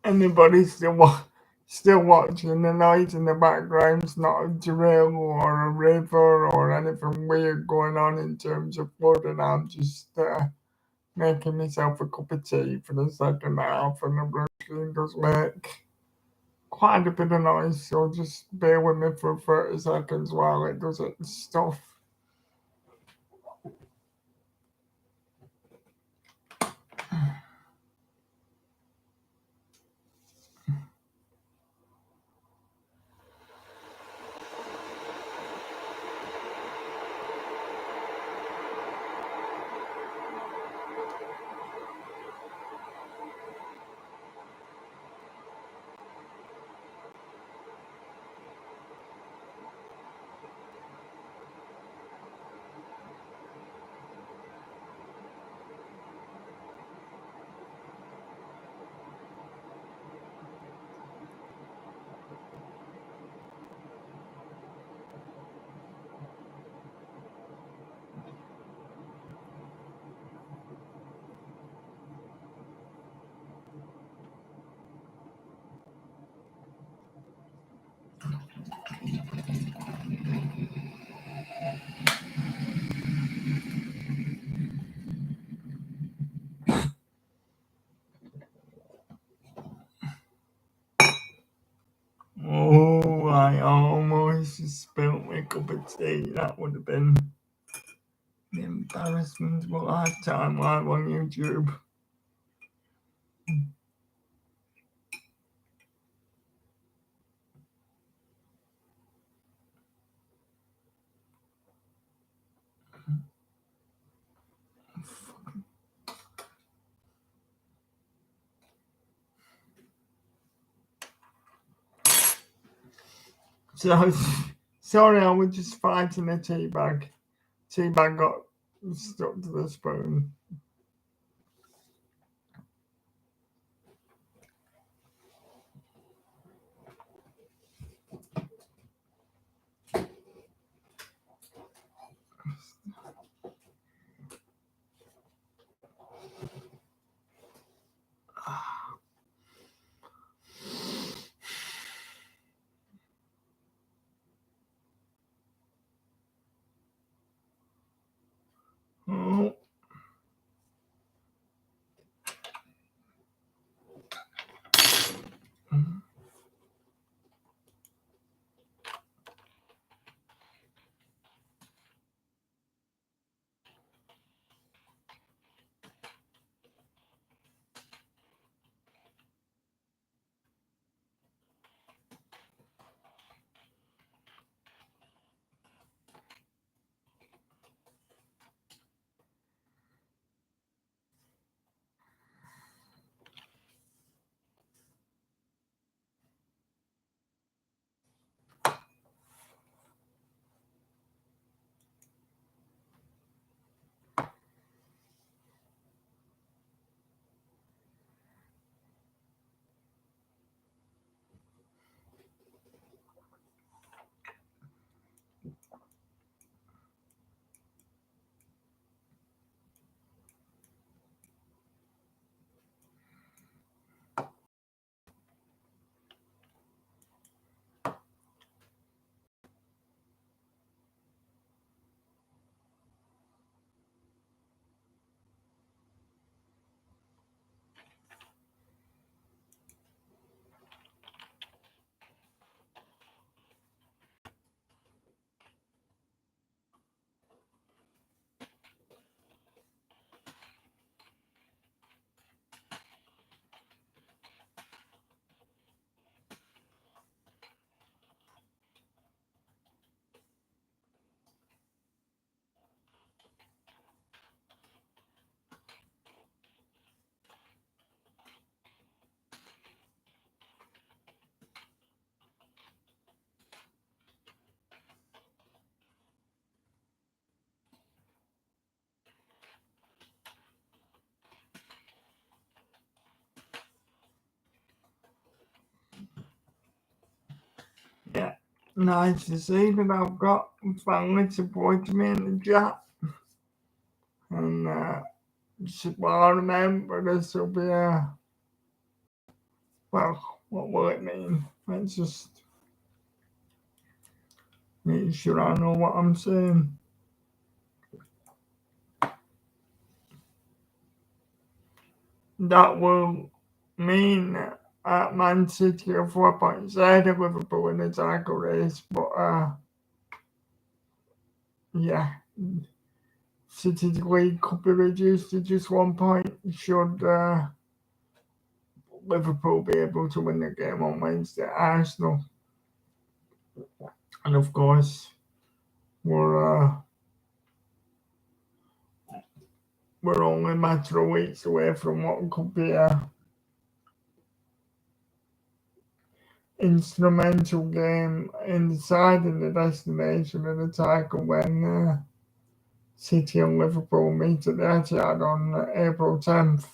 anybody still watching, the noise in the background's not a drill or a river or anything weird going on in terms of flood, and I'm just making myself a cup of tea for the second half, and the blue screen does make quite a bit of noise, so just bear with me for 30 seconds while it does its stuff. Oh, I almost spilled my cup of tea. That would have been the embarrassment of a lifetime live on YouTube. So, sorry, I was just fighting a tea bag. Tea bag got stuck to the spoon. Oh. Yeah, nice to see that I've got family supporting me in the chat. And just well, remember this will be Well, what will it mean? Let's just make sure I know what I'm saying. That will mean Man City are 4 points ahead of Liverpool in the title race, but yeah, City's lead could be reduced to just 1 point should Liverpool be able to win the game on Wednesday at Arsenal. And of course, we're only a matter of weeks away from what could be a instrumental game in deciding the destination of the title when City and Liverpool meet at the Etihad on April 10th,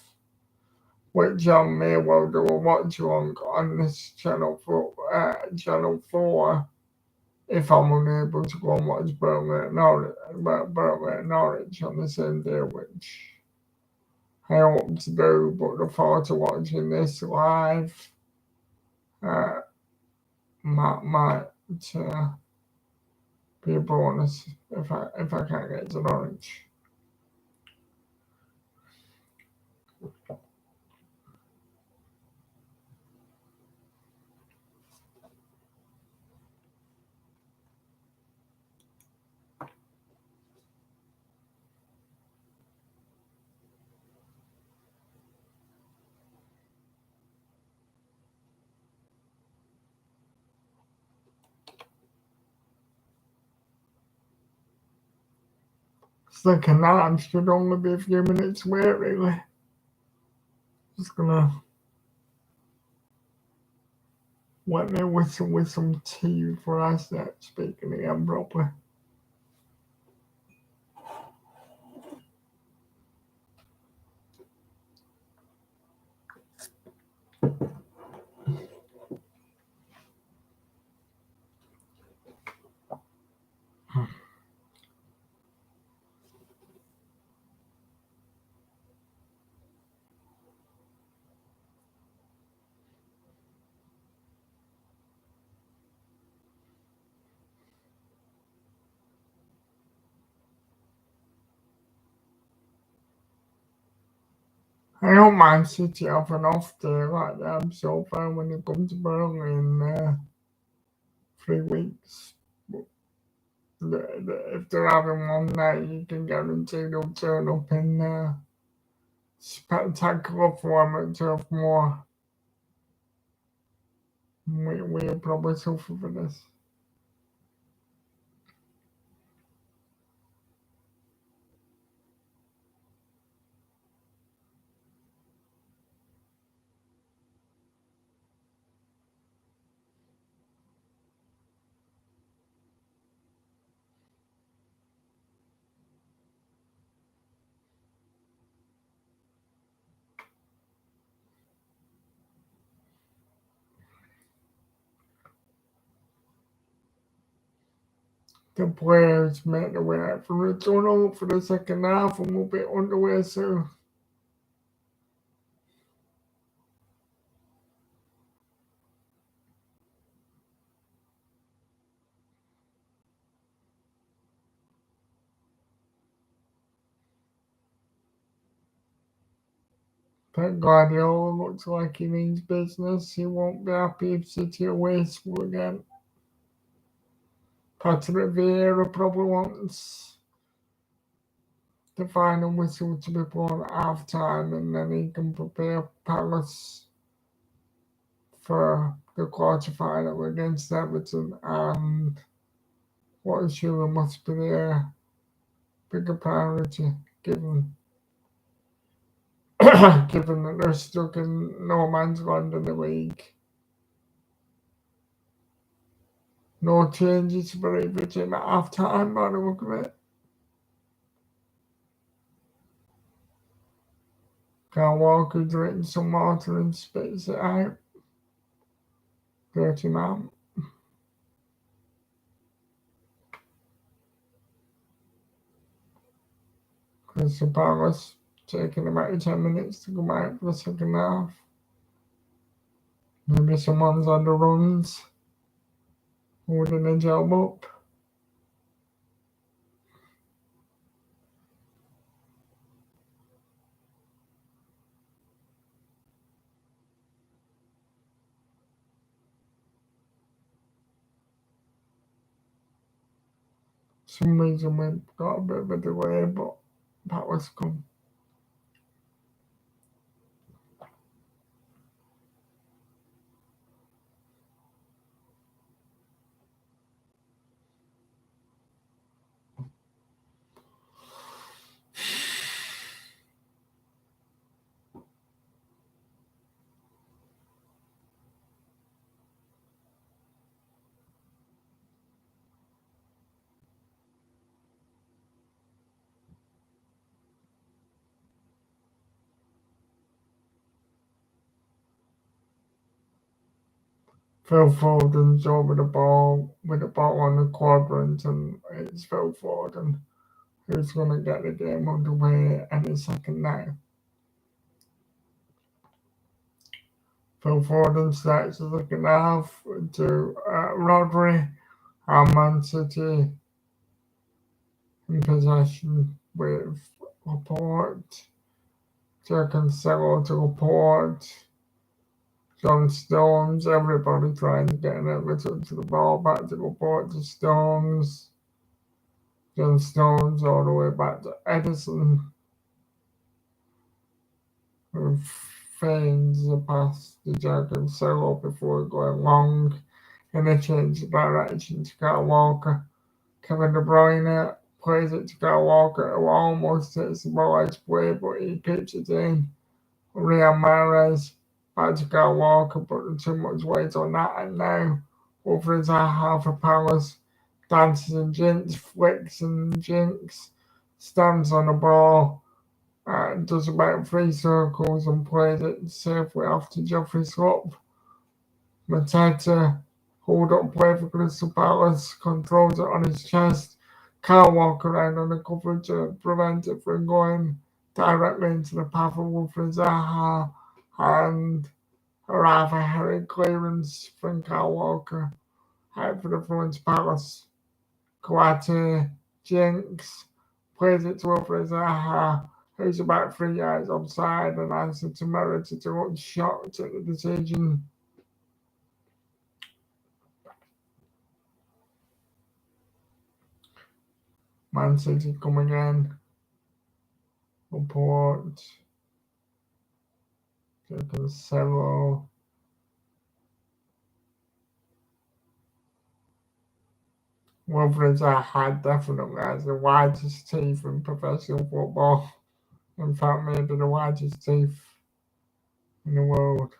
which I may well do a watch-along on this channel for if I'm unable to go and watch Burnley at Norwich on the same day, which I hope to do, but the thought of watching this live uh, might be a bonus if I can't get to Norwich. Second half should only be a few minutes away, really. Just gonna wet me whistle with some tea before I start speaking again properly. I don't mind City have an off day like that so far when they come to Burnley in 3 weeks. But if they're having one night, you can guarantee they'll turn up in spectacular form at Turf Moor. We'll probably suffer for this. The players make their way out from the tunnel for the second half and we'll be underway soon. Pep Guardiola looks like he means business. He won't be happy if City are wasteful again. Patrick Vieira probably wants the final whistle to be blown at half time and then he can prepare Palace for the quarter final against Everton and what surely must be their bigger priority given given that they're stuck in no man's land in the league. No changes for either team at half time by the look of it. Kyle Walker drinking some water and spits it out. Dirty man. Crystal Palace taking about 10 minutes to come out for the second half. Maybe someone's on the runs, holding a job up. Some reason we've got a bit of a delay, but that was come. Phil Foden's over the ball with the ball on the quadrant, and it's Phil Foden who's going to get the game underway any second now. Phil Foden starts the second half to Rodri, and Man City in possession with Laporte, to Cancelo to Laporte, John Stones, everybody trying to get an every touch of the ball back to Laporte to Stones. John Stones all the way back to Edison, who feigns a pass to Jack Cancelo before going long, and a change of direction to Kyle Walker. Kevin De Bruyne plays it to Kyle Walker, who almost hits the ball edge play, but he pitches it in. Riyad Mahrez back to Kyle Walker, putting too much weight on that, and now over his half a Palace dances and jinks, flicks and jinks, stands on the ball, does about 3 circles and plays it safely off to Geoffrey Slop. Mateta, hold up play for Crystal Palace, controls it on his chest. Kyle Walker around on the cover to prevent it from going directly into the path of Wilfried Zaha, and a rather hairy clearance from Kyle Walker out for the front Palace. Kouate jinks, plays it to Wilfried Zaha, who's about 3 yards offside, and answers to Merita to look shocked at the decision. Man City coming in. Laporte to Cancelo. Wilfried Zaha definitely has the widest teeth in professional football. In fact, maybe the widest teeth in the world.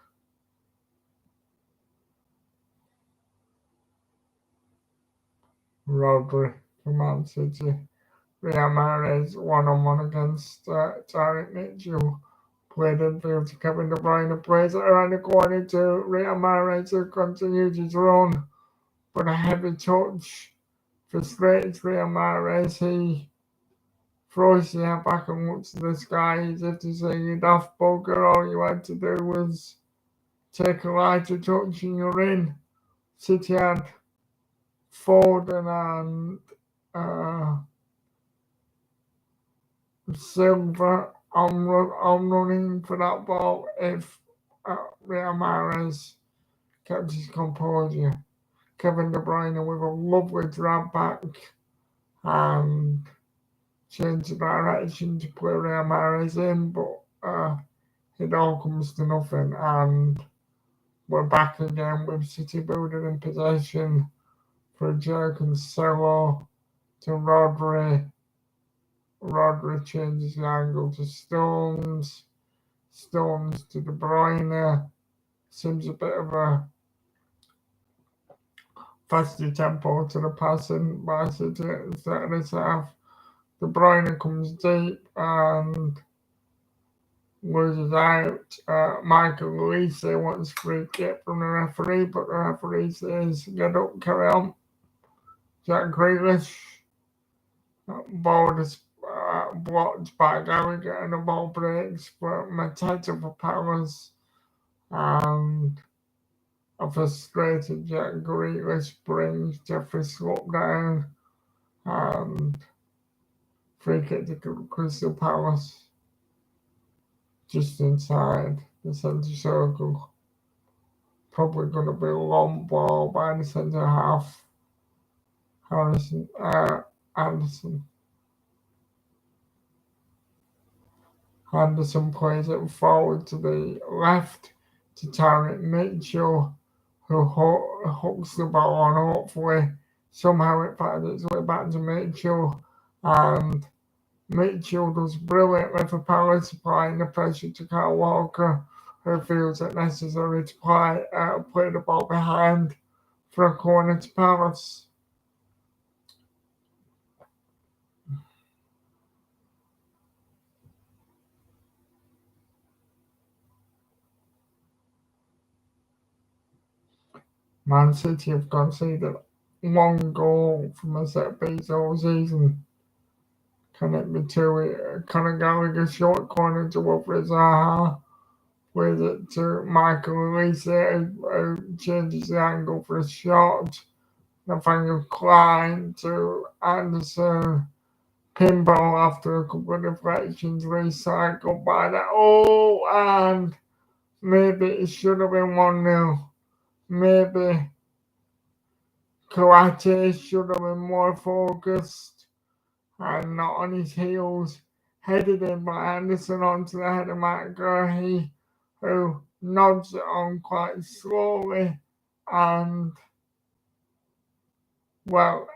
Rodri from Man City. Riyad Mahrez one-on-one against Tariq Mitchell. Played infield to Kevin De Bruyne. Plays it around the corner to Riyad Mahrez, who continues his run. But a heavy touch frustrates Riyad Mahrez. He throws the head back and looks to the sky as if to say, "You daft bugger, all you had to do was take a lighter touch and you're in." City had Foden and Silva on running for that ball if Real Mahrez kept his composure. Kevin De Bruyne with a lovely grab back and change the direction to play Real Mahrez in, but it all comes to nothing, and we're back again with City building in possession for Joe Cancelo to Rodri. Rodri changes the angle to Stones. Stones to De Bruyne. Seems a bit of a faster tempo to the passing by City at the start of this half. De Bruyne comes deep and loses out. Michael Luis wants free kick from the referee, but the referee says, "Get up, carry on." Jack Grealish, ball is blocked by Gallagher, and the ball breaks for Mateta for Palace, and A frustrated Jack Grealish brings Jeffrey Slope down and free kick to Crystal Palace just inside the centre circle. Probably going to be a long ball by the centre half. Anderson. Henderson plays it forward to the left to Tarek Mitchell, who hooks the ball on. Hopefully, somehow it finds its way back to Mitchell, and Mitchell does brilliantly for Palace, applying the pressure to Kyle Walker, who feels it necessary to play the ball behind for a corner to Palace. Man City have conceded one goal from a set piece all season. Can it be two? Conor Gallagher short corner to Wilfred Zaha. With it to Michael Elise, who changes the angle for a shot. Nathaniel Klein to Anderson. Pinball after a couple of deflections, recycled by that. Oh, and maybe it should have been 1-0. Maybe Kouyaté should have been more focused and not on his heels. Headed in by Anderson onto the head of Matt Gurley, who nods it on quite slowly. And, well,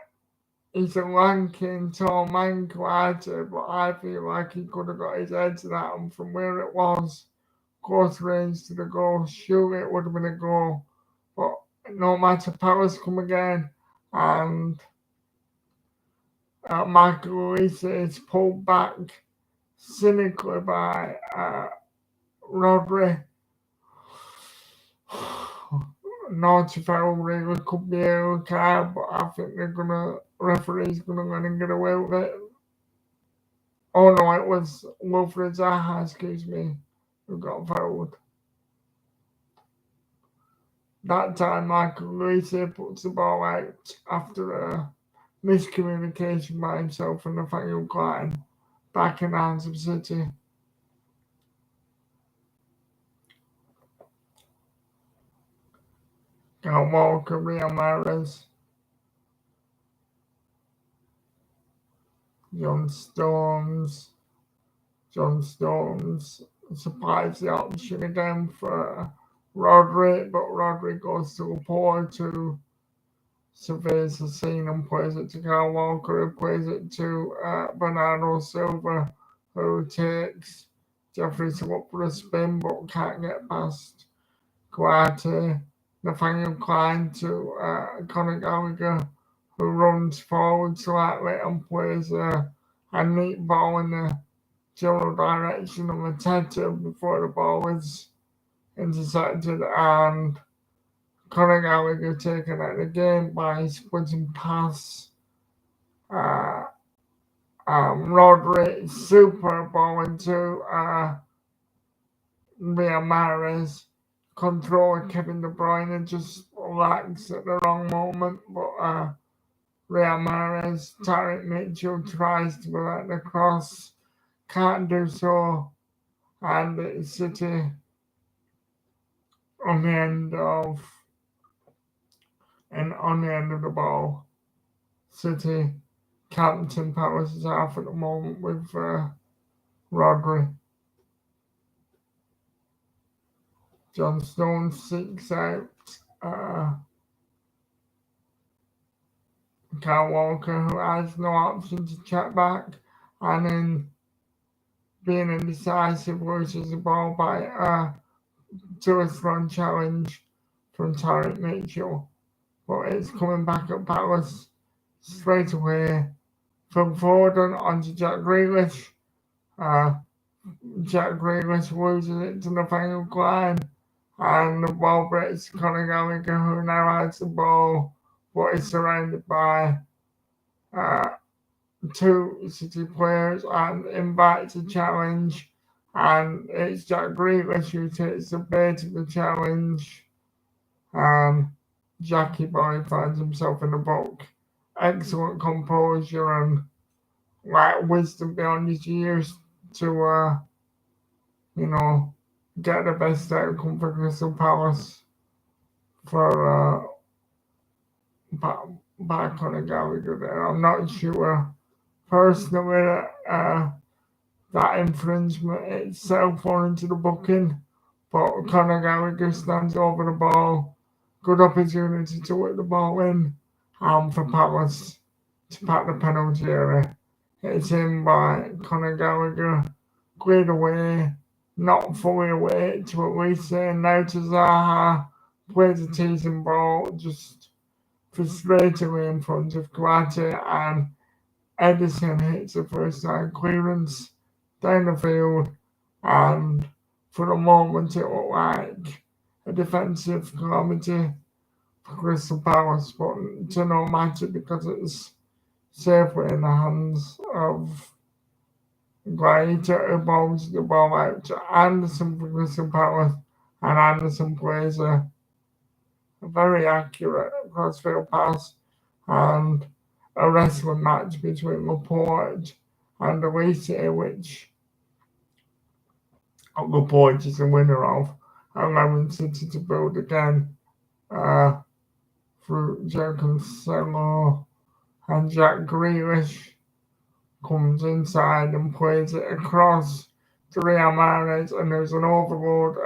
he's a lanky and tall man, Kouyaté, but I feel like he could have got his head to that one from where it was. Close range to the goal. Surely it would have been a goal. But no matter, Palace come again. And Michael Elise is pulled back cynically by Rodri. Naughty foul really could be a card, but I think referee's gonna let him get away with it. Oh no, it was Wilfred Zaha, excuse me, who got fouled. That time Michael Elise puts the ball out after a miscommunication by himself and Nathaniel Klein. Back in the hands of City. Kyle Walker, Riyad Mahrez, John Stones supplies the option again for Rodri, but Rodri goes to Laporte, who surveys the scene and plays it to Kyle Walker, who plays it to Bernardo Silva, who takes Jeffrey up for a spin but can't get past Kouyaté. Nathaniel Klein to Conor Gallagher, who runs forward slightly and plays a neat ball in the general direction of Mateta before the ball is intercepted, and Conor Gallagher taken out of the game by splitting pass. Rodri super ball into Riyad Mahrez. Controller Kevin De Bruyne just lacks at the wrong moment, but Riyad Mahrez, Tarek Mitchell tries to prevent the cross, can't do so, and it's City on the end of the ball. City captain Palace's half at the moment with Rodri. John Stones seeks out Kyle Walker, who has no option to check back, and in being indecisive, loses the ball by to a strong challenge from Tarek Mitchell. But it's coming back at Palace straight away from Foden onto Jack Grealish. Jack Grealish loses it to Nathaniel Klein, and the ball breaks to Conor Gallagher, who now has the ball, but is surrounded by two City players and invites a challenge, and it's Jack Grealish who takes the bait of the challenge and Jackie Boy finds himself in the book. Excellent composure and wisdom beyond his years to you know get the best outcome for Crystal Palace for back, back on the Gallagher there. I'm not sure personally that infringement itself or into the booking, but Conor Gallagher stands over the ball. Good opportunity to whip the ball in for Palace to pack the penalty area. It's in by Conor Gallagher, cleared away, not fully away to at least say now to Zaha, plays a teasing ball just frustratingly in front of Coates, and Edison hits the first time clearance down the field, and for a moment it looked like a defensive calamity for Crystal Palace, but to no matter because it's safely in the hands of Guaita, who bowls the ball out to Anderson for Crystal Palace, and Anderson plays a very accurate crossfield pass and a wrestling match between Laporte and Elise, which Laporte is the winner of, allowing City to build again through Joe Cancelo, and Jack Grealish comes inside and plays it across to Riyad Mahrez, and there's an overload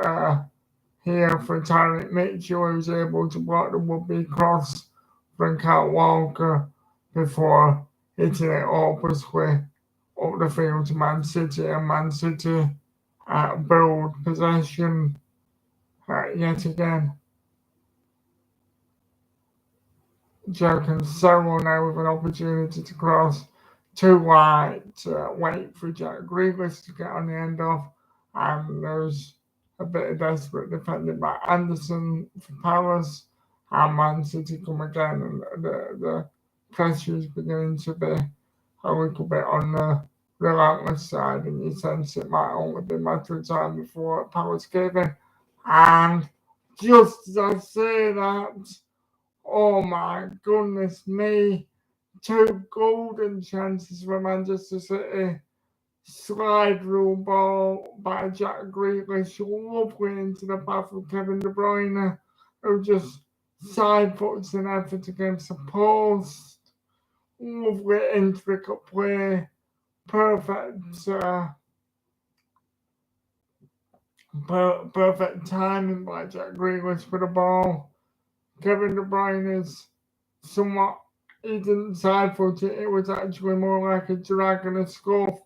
here for Tyreek Mitchell, who's able to block the would-be cross from Kyle Walker before hitting it hopelessly up the field to Man City, and Man City build possession yet again. Joe Cancelo now with an opportunity to cross too wide to wait for Jack Grealish to get on the end of, and there's a bit of desperate defending by Anderson for Palace, and Man City come again, and the pressure is beginning to be a little bit on the relentless side, and you sense it might only be a matter of time before Palace gave in. And just as I say that, oh my goodness me, two golden chances for Manchester City. Slide rule ball by Jack Grealish, lovely into the path of Kevin De Bruyne, who just side puts an effort against the post. Lovely intricate play, perfect, perfect timing by Jack Grealish for the ball. Kevin De Bruyne is somewhat, he didn't side foot it, it was actually more like a drag and a scuff,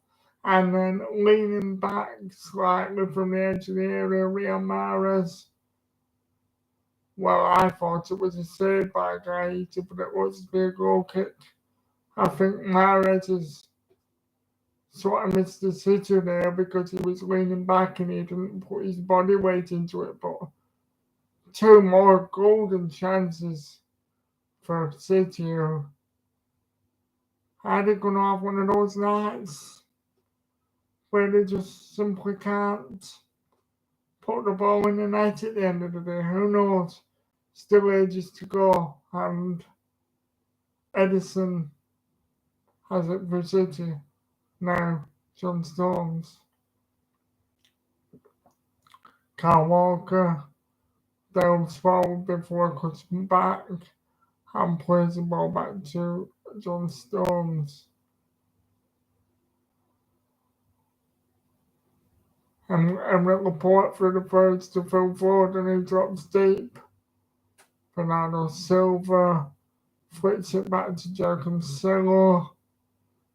and then leaning back slightly from the edge of the area, Riyad Mahrez. Well, I thought it was a save by Guaita, but it was a big goal kick. I think Mahrez is sort of missed the City there because he was leaning back and he didn't put his body weight into it, but two more golden chances for City. Are they going to have one of those nights where they just simply can't put the ball in the net at the end of the day? Who knows? Still ages to go, and Edison has it for City. Now, John Stones. Kyle Walker delves forward before cutting back and plays the ball back to John Stones. And Emerick Laporte for the thirds to Phil Foden, who drops deep. Bernardo Silva flicks it back to Joe Cancelo.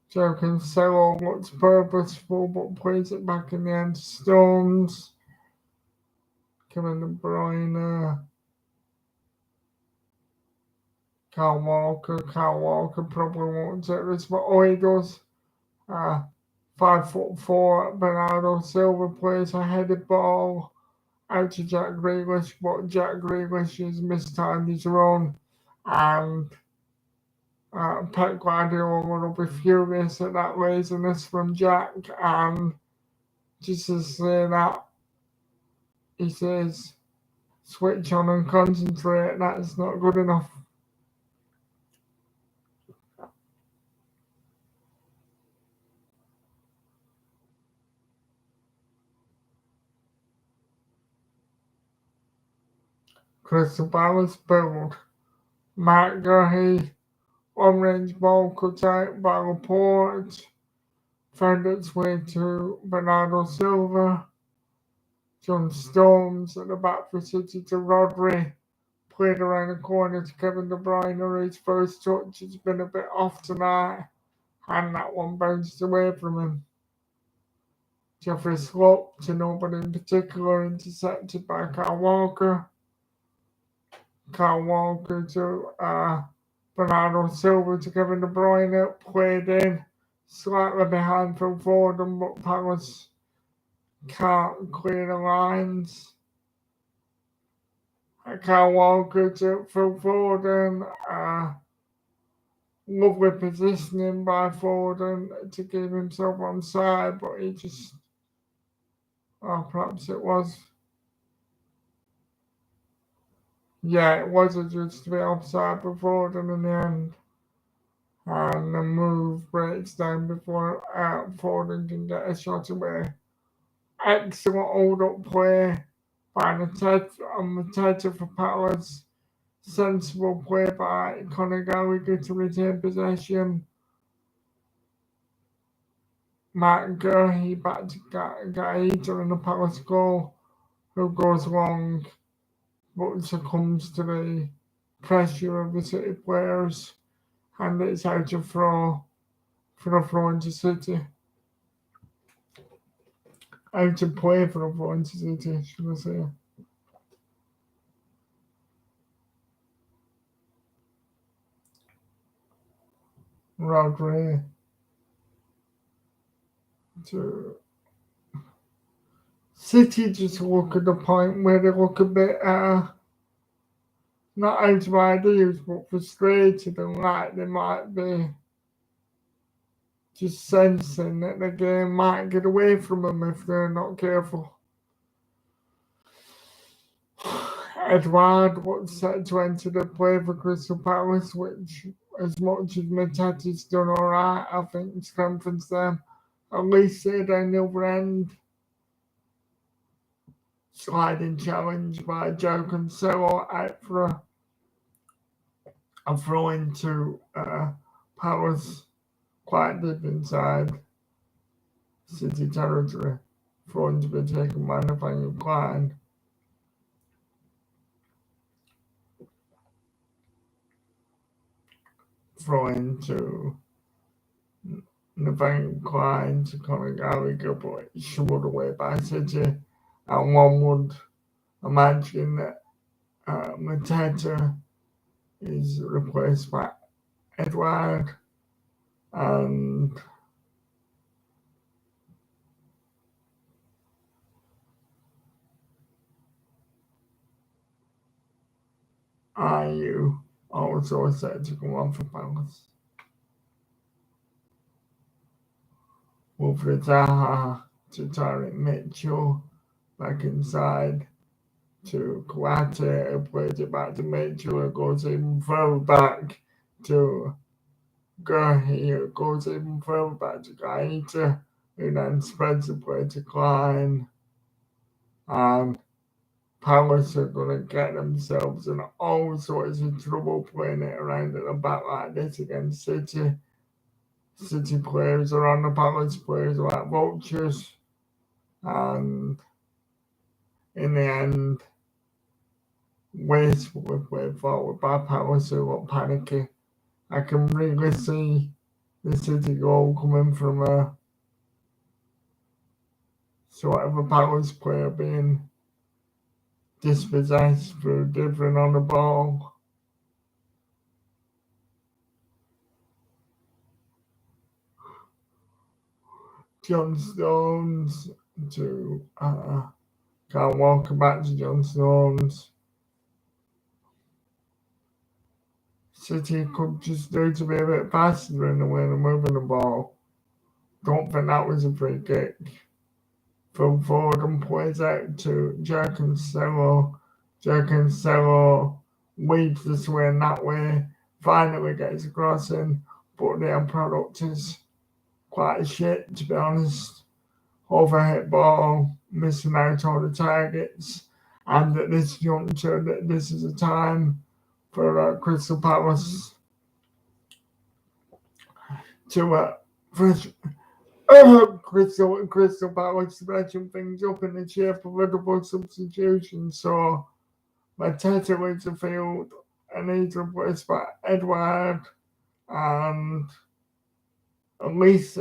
Joe Cancelo looks purposeful but plays it back in the end to Stones. Kevin De Bruyne. Kyle Walker probably won't take this, but oh, he does. 5'4" Bernardo Silva plays a headed ball out to Jack Grealish, but Jack Grealish has mistimed his run, and Pep Guardiola will be furious at that laziness from Jack, and just to say that, he says, switch on and concentrate. That's not good enough. Crystal Palace build. Mark Gahey, orange ball cut out by Laporte, found its way to Bernardo Silva. John Stones at the back for City to Rodri. Played around the corner to Kevin De Bruyne. His first touch has been a bit off tonight, and that one bounced away from him. Jeffrey Slope to nobody in particular, intercepted by Kyle Walker. Kyle Walker to Bernardo Silva to Kevin De Bruyne. Played in, slightly behind Phil Foden, but Palace can't clear the lines. Kyle Walker to Phil Foden. Lovely positioning by Foden to keep himself on side, but he just, perhaps it was. Yeah, it was adjudged to be offside for Foden in the end. And the move breaks down before Foden can get a shot away. Excellent hold-up play by Mateta for Palace. Sensible play by Conor Gallagher to retain possession. Matt Gurley back to Gaeta in the Palace goal, who goes long but succumbs to the pressure of the City players, and it's out of throw for a throw into City. Out of play for a throw into City, should I say. Rodri to City just look at the point where they look a bit not out of ideas but frustrated and like they might be just sensing that the game might get away from them if they're not careful. Edouard was set to enter the play for Crystal Palace, which, as much as Mateta's done alright, I think strengthens them. At least they're down the other end. Sliding challenge by Joe Cancelo out for a throw into Palace quite deep inside City territory. Throw to be taken by Nathaniel Klein. Throw into Nathaniel Klein to Conor Gallagher, but it's shoveled away by City. And one would imagine that Mateta is replaced by Edouard, and IU also set to come on for Palace. Wilfred Zaha to Tyrick Mitchell, back inside to Kouyaté, who plays it back to Mitchell, who goes even further back to Gurley, who goes even further back to Gaeta, who then spreads the play to Klein. And Palace are going to get themselves in all sorts of trouble playing it around at the back like this against City. City players are on the Palace players like vultures, and in the end, wastefully played forward by Palace, who look panicky. I can really see the City goal coming from a sort of a Palace player being dispossessed through different on the ball. John Stones to Kyle Walker back to John Stones. City could just do to be a bit faster in the way they're moving the ball. Don't think that was a free kick. Phil Foden plays out to Jack Cancelo. Joe Cancelo weaves this way and that way, finally gets a crossing, but the end product is quite shit, to be honest. Overhit ball, missing out on the targets, and at this juncture, that this is a time for Crystal Palace to Crystal Palace stretching things up in the shape of a double substitution. So Mateta leaves the field and he's replaced by Edward and Elise,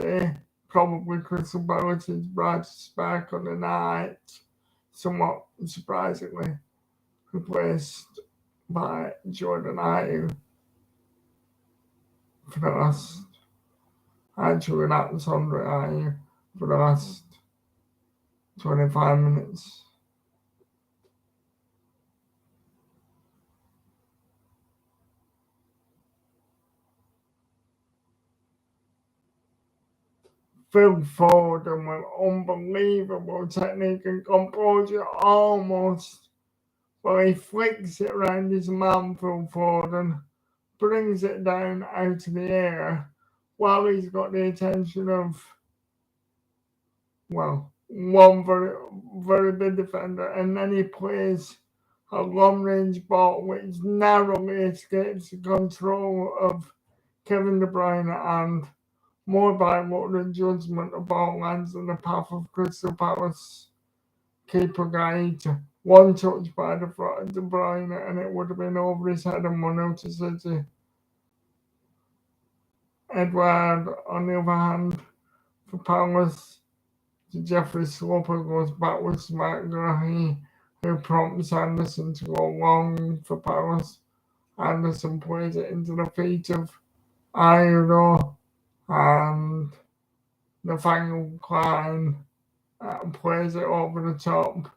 probably Crystal Palace's brightest spark on the night, somewhat surprisingly replaced by Jordan Ayew for the last, actually that's Andre Ayew for the last 25 minutes. Phil Foden with unbelievable technique and composure almost. Well, he flicks it around his man, Phil Foden, brings it down out of the air while he's got the attention of, well, one very, very big defender, and then he plays a long range ball which narrowly escapes the control of Kevin De Bruyne, and more by luck than judgment, the ball lands in the path of Crystal Palace keeper Gaeta. One touch by De Bruyne and it would have been over his head and 1-0 to City. Edward, on the other hand, for Palace, Jeffrey Sloper goes backwards to McGrahy, who prompts Anderson to go long for Palace. Anderson plays it into the feet of Airo, and Nathaniel Klein plays it over the top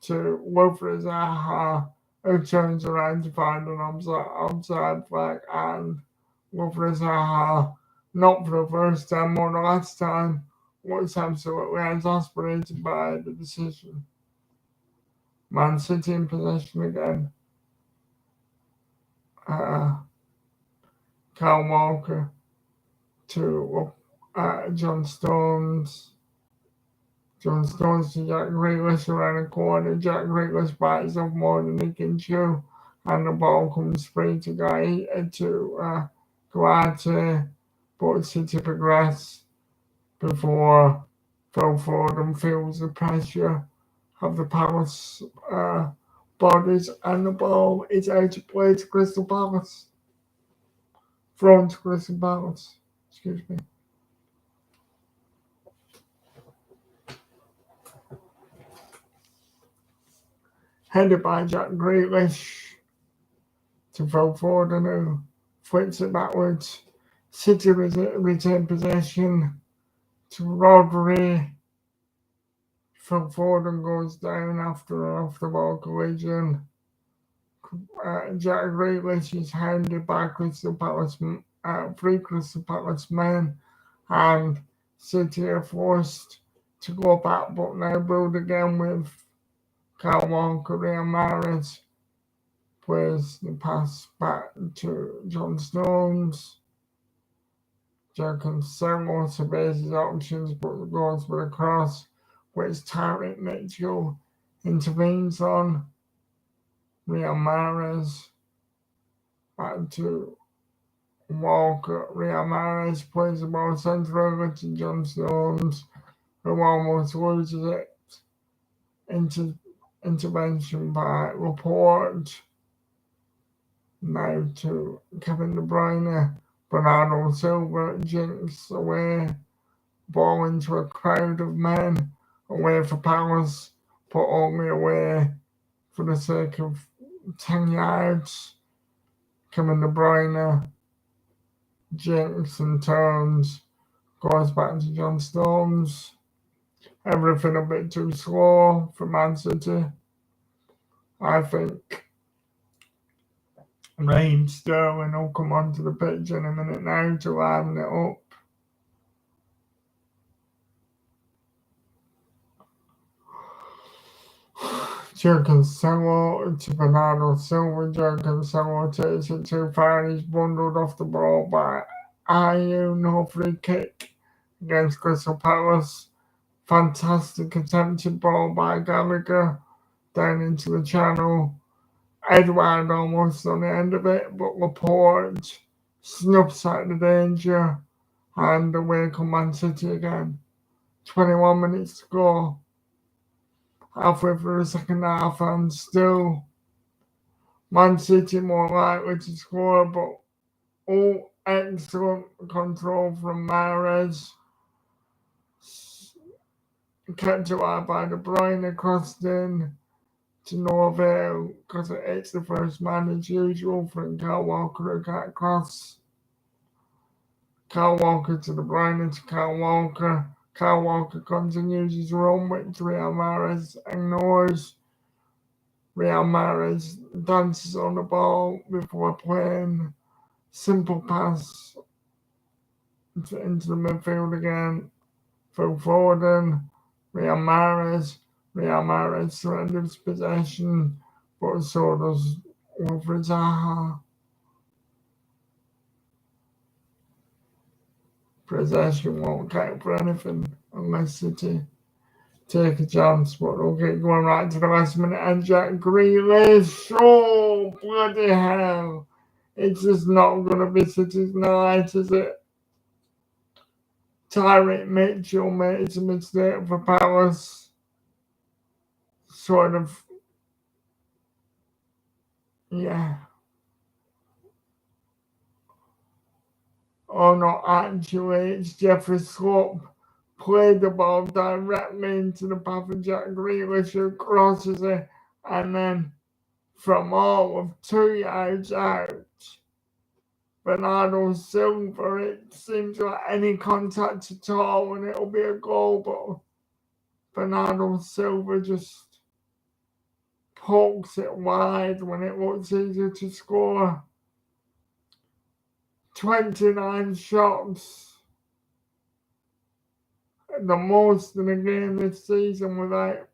to Wilfried Zaha, who turns around to find an onside flag, and Wilfried Zaha, not for the first time or the last time, was absolutely exasperated by the decision. Man City in possession again. Kyle Walker to John Stones. John Stones to Jack Grealish around the corner. Jack Grealish bites off more than he can chew, and the ball comes free to Guate, but City progress before Phil Foden feels the pressure of the Palace bodies, and the ball is out of play to Crystal Palace. Thrown to Crystal Palace. Excuse me. Headed by Jack Grealish to Phil Foden, who flips it backwards. City retain possession to Rodri. Phil Foden goes down after an off-the-ball collision. Jack Grealish is hounded by three Crystal Palace men, and City are forced to go back, but now build again with Kyle Walker. Mahrez plays the pass back to John Stones. Joe Cancelo surveys his options, but goes with a cross, which Tarek Mitchell intervenes on. Riyad Mahrez back to Walker. Riyad Mahrez plays the ball centrally to John Stones, who almost loses it. Intervention by Laporte. Now to Kevin De Bruyne. Bernardo Silva jinks away. Ball into a crowd of men. Away for Palace, but only away for the sake of 10 yards. Kevin De Bruyne jinks and turns. Goes back to John Stones. Everything a bit too slow for Man City. I think Raheem Sterling will come onto the pitch in a minute now to liven it up. Joe Cancelo to Bernardo Silva. Joe Cancelo takes it too far and he's bundled off the ball by Ayew. No free kick against Crystal Palace. Fantastic attempted ball by Gallagher down into the channel. Edouard almost on the end of it, but Laporte snuffs out the danger and away come Man City again. 21 minutes to go. Halfway through the second half and still Man City more likely to score, but excellent control from Mahrez. Kept alive by De Bruyne, crossed in to no avail because it's the first man as usual from Kyle Walker who can't cross. Kyle Walker to De Bruyne to Kyle Walker. Kyle Walker continues his run which Real Mahrez ignores. Real Mahrez dances on the ball before playing simple pass into the midfield again. Phil Foden, Real Mahrez surrenders possession, but so does Wilfried Zaha. Possession won't count for anything unless City take a chance, but okay, going right to the last minute and Jack Grealish. Oh, bloody hell. It's just not going to be City's night, is it? Tyreek Mitchell made a mistake for Palace. Sort of, yeah. Oh no, actually, it's Jeffrey Slope. Played the ball directly into the path of Jack Grealish, who crosses it, and then from all of 2 yards out, Bernardo Silva, it seems like any contact at all and it'll be a goal, but Bernardo Silva just pokes it wide when it looks easier to score. 29 shots, the most in a game this season without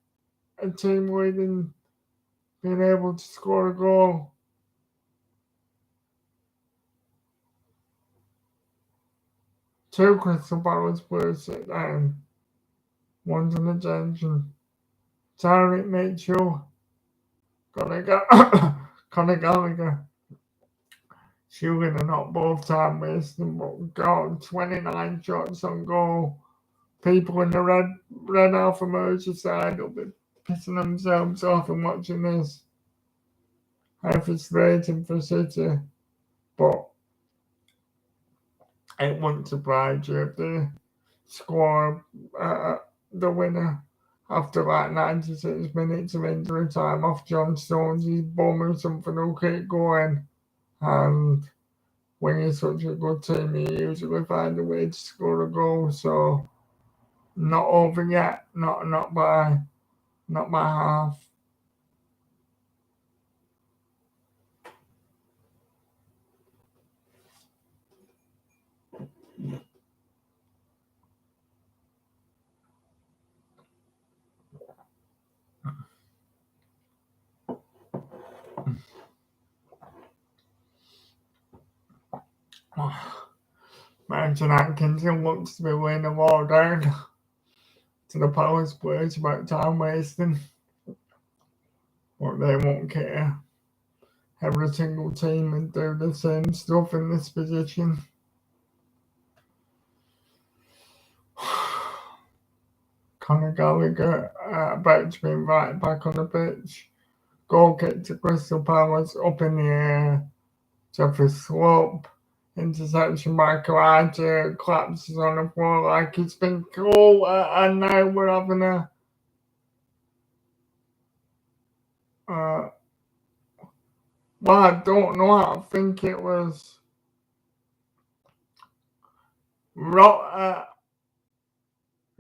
a team leading being able to score a goal. Two Crystal Palace players sit down. One's an attention. Tyreek Mitchell, Conor Gallagher. Shooting and not both time wasting, but God, 29 shots on goal. People in the red Alpha Merseyside will be pissing themselves off and watching this. How frustrating for City, but it wouldn't surprise you if they score the winner after like 96 minutes of injury time off John Stones. He's bombing something will keep going. And when you're such a good team, you usually find a way to score a goal. So not over yet, not by half. Martin Atkinson looks to be weighing the ball down to the Palace players about time wasting, but they won't care. Every single team will do the same stuff in this position. Conor Gallagher about to be invited back on the pitch. Goal kick to Crystal Palace up in the air. Jeffrey Slope. Interception by Karachi. Collapses on the floor like it's been cool. And now we're having a well, I don't know. I think it was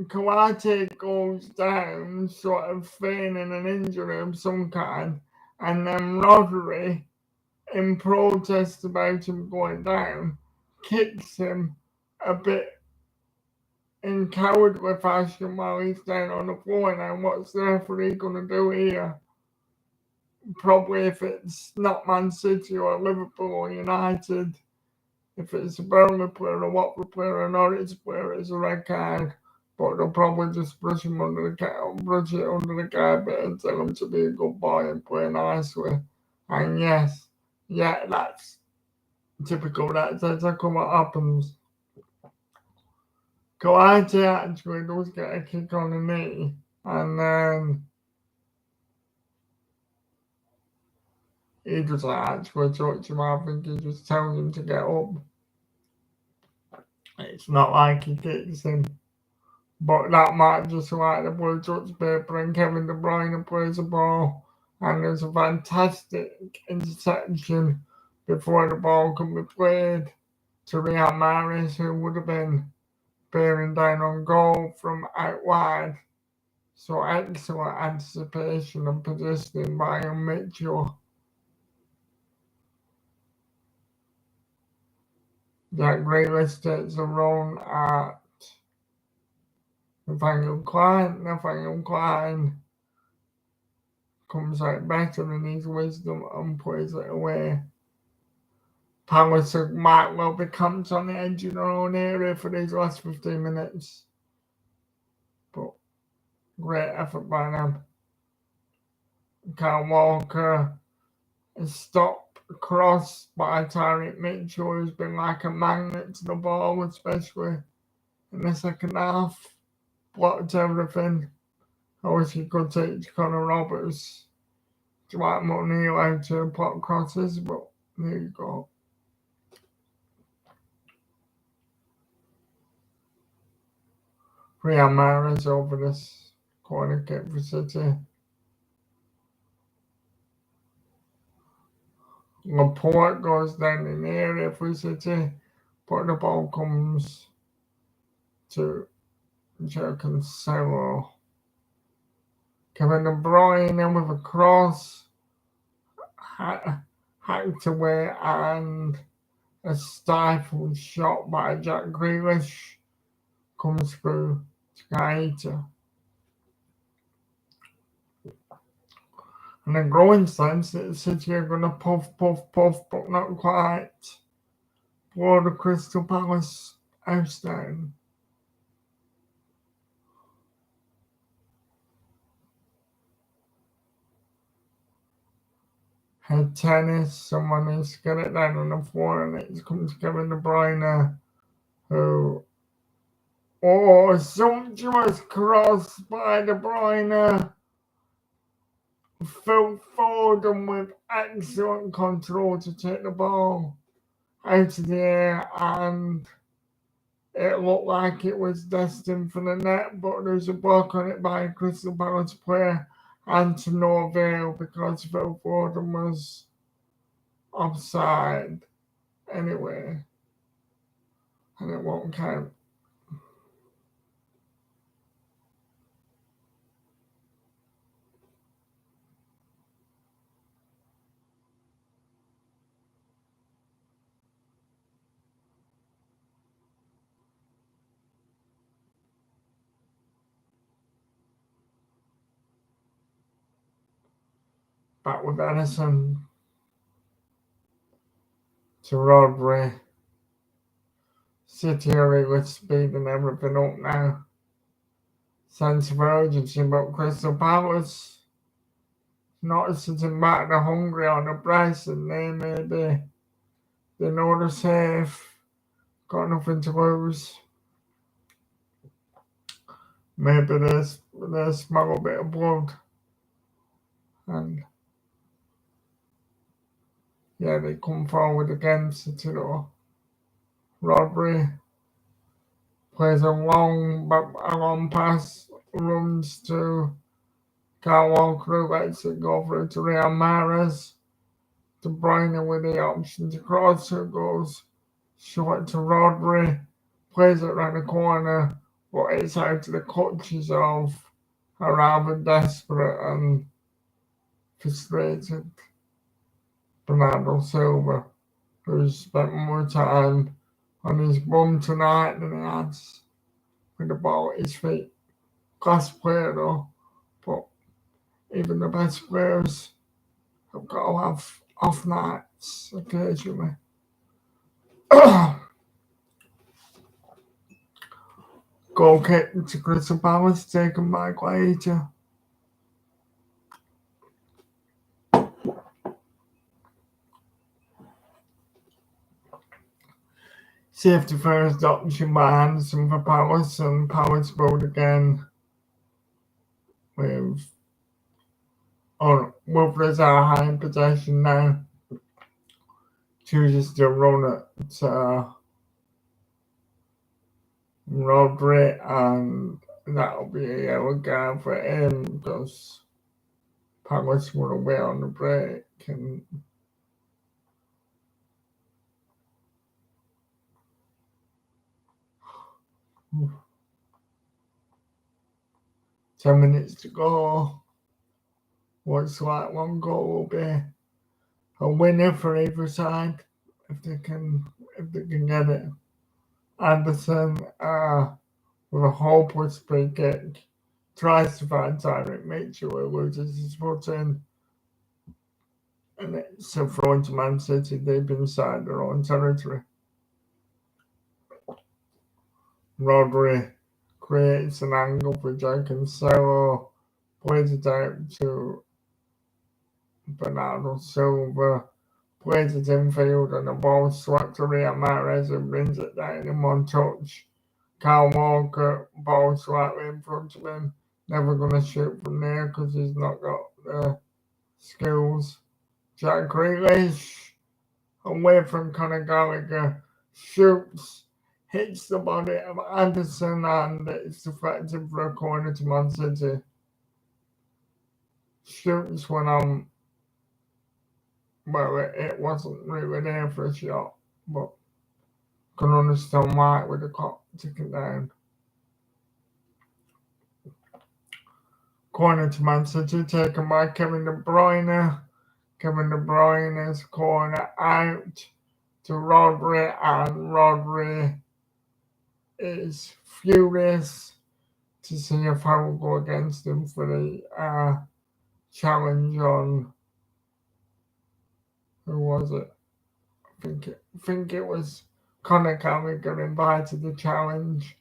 Kawate goes down, sort of feigning an injury of some kind, and then Rodri, in protest about him going down, kicks him a bit in cowardly fashion while he's down on the floor. Now, what's the referee going to do here? probably if it's not Man City or Liverpool or United, if it's a Burnley player, a Watford player, a Norwich player, it's a red card. But they'll probably just brush him under the brush it under the carpet and tell him to be a good boy and play nicely. And yes, yeah, that's typical. That's exactly what happens. Kalite actually does get a kick on the knee, and then he doesn't actually touch him. I think he just tells him to get up. It's not like he kicks him. But that might just like the blue touch paper and Kevin De Bruyne plays the ball and there's a fantastic interception before the ball can be played to Riyad Mahrez, who would have been bearing down on goal from out wide. So excellent anticipation and positioning by Mitchell. Jack Grealish takes a run at Nathaniel Klein comes out better than his wisdom and plays it away. Palace might well be camped on the edge of their own area for these last 15 minutes. But great effort by them. Kyle Walker is stopped cross by Tyreek Mitchell, who's been like a magnet to the ball, especially in the second half. Blocked everything. I wish he could teach Connor Roberts Dwight McNeil how to block crosses, but there you go. Riyad Mahrez over this corner kick for City. Laporte goes down in the area for City, but the ball comes to Joe Cancelo. Kevin De Bruyne with a cross, hacked away, and a stifled shot by Jack Grealish comes through to Gaeta. In a growing sense that City are going to puff, but not quite blow the Crystal Palace house down. Head tennis, someone needs to get it down on the floor, and it's come to Kevin De Bruyne, who, sumptuous cross by De Bruyne. Phil Foden with excellent control to take the ball out of the air, and it looked like it was destined for the net, but there's a block on it by a Crystal Palace player, and to no avail because Phil Foden was offside anyway, and it won't count. Back with Edison to Rodri. City are really speeding everything up now. Sense of urgency, but Crystal Palace not sitting back, they're hungry on the press, and they know they're safe, got nothing to lose. Maybe they smell a bit of blood, and yeah, they come forward against City though. Rodri plays a long pass, runs to Kyle Walker, lets it go through to Riyad Mahrez. De Bruyne with the option to cross, it goes short to Rodri, plays it round the corner, but it's out of the clutches of a rather desperate and frustrated Bernardo Silva, who's spent more time on his bum tonight than he has with the ball at his feet. Class player though, but even the best players I've got to have off nights occasionally. Go get to Crystal Palace, take them back later. Safety first option by Anderson for Palace, and Palace bowled again with Wilfred's high in possession now. Chooses to run it Rodri, and that'll be a yellow card for him because Palace were away on the break. And 10 minutes to go. Looks like one goal will be a winner for either side if they can get it. Anderson with a hopeless free kick tries to find Tyrick Mitchell who loses his footing, and it's a throw to Man City deep inside their own territory. Rodri creates an angle for Jack and Cancelo, plays it out to Bernardo Silva, plays it infield, and the ball swept to Riyad Mahrez, who brings it down in one touch. Kyle Walker, ball slightly in front of him, never going to shoot from there because he's not got the skills. Jack Grealish, away from Conor Gallagher, shoots, hits the body of Anderson, and it's deflected for a corner to Man City. Shoots when well, it wasn't really there for a shot, but can understand why with the clock ticking down. Corner to Man City, taken by Kevin De Bruyne. Kevin De Bruyne's corner out to Rodri, and Rodri is furious to see a foul go against him for the challenge on, who was it? I think it was Conor Gallagher invited the challenge.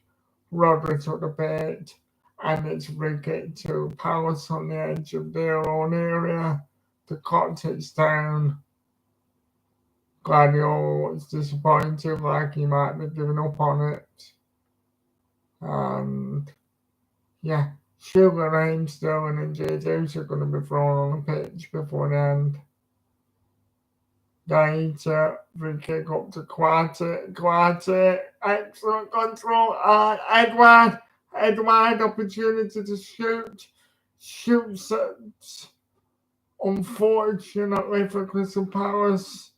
Rodri took the bait, and it's free kick to Palace on the edge of their own area. The clock ticks down. Guardiola was disappointed, like he might be giving up on it. And yeah, Sugar, Raheem Sterling, and Jesus are going to be thrown on the pitch before the end. Gaeta, free kick up to Quartet, excellent control, and Edward, opportunity to shoots it, unfortunately for Crystal Palace.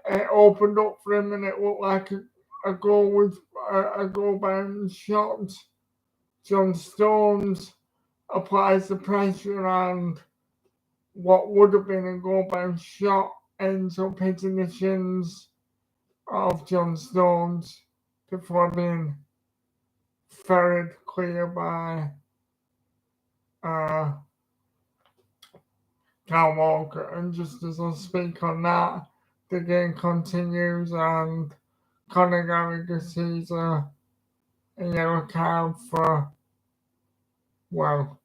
It opened up for him and it looked like a goal with a goal-bound shot. John Stones applies the pressure, and what would have been a goal-bound shot ends up hitting the shins of John Stones before being ferried clear by Kyle Walker. And just as I speak on that, the game continues, and Conor Gallagher sees a yellow card for, well,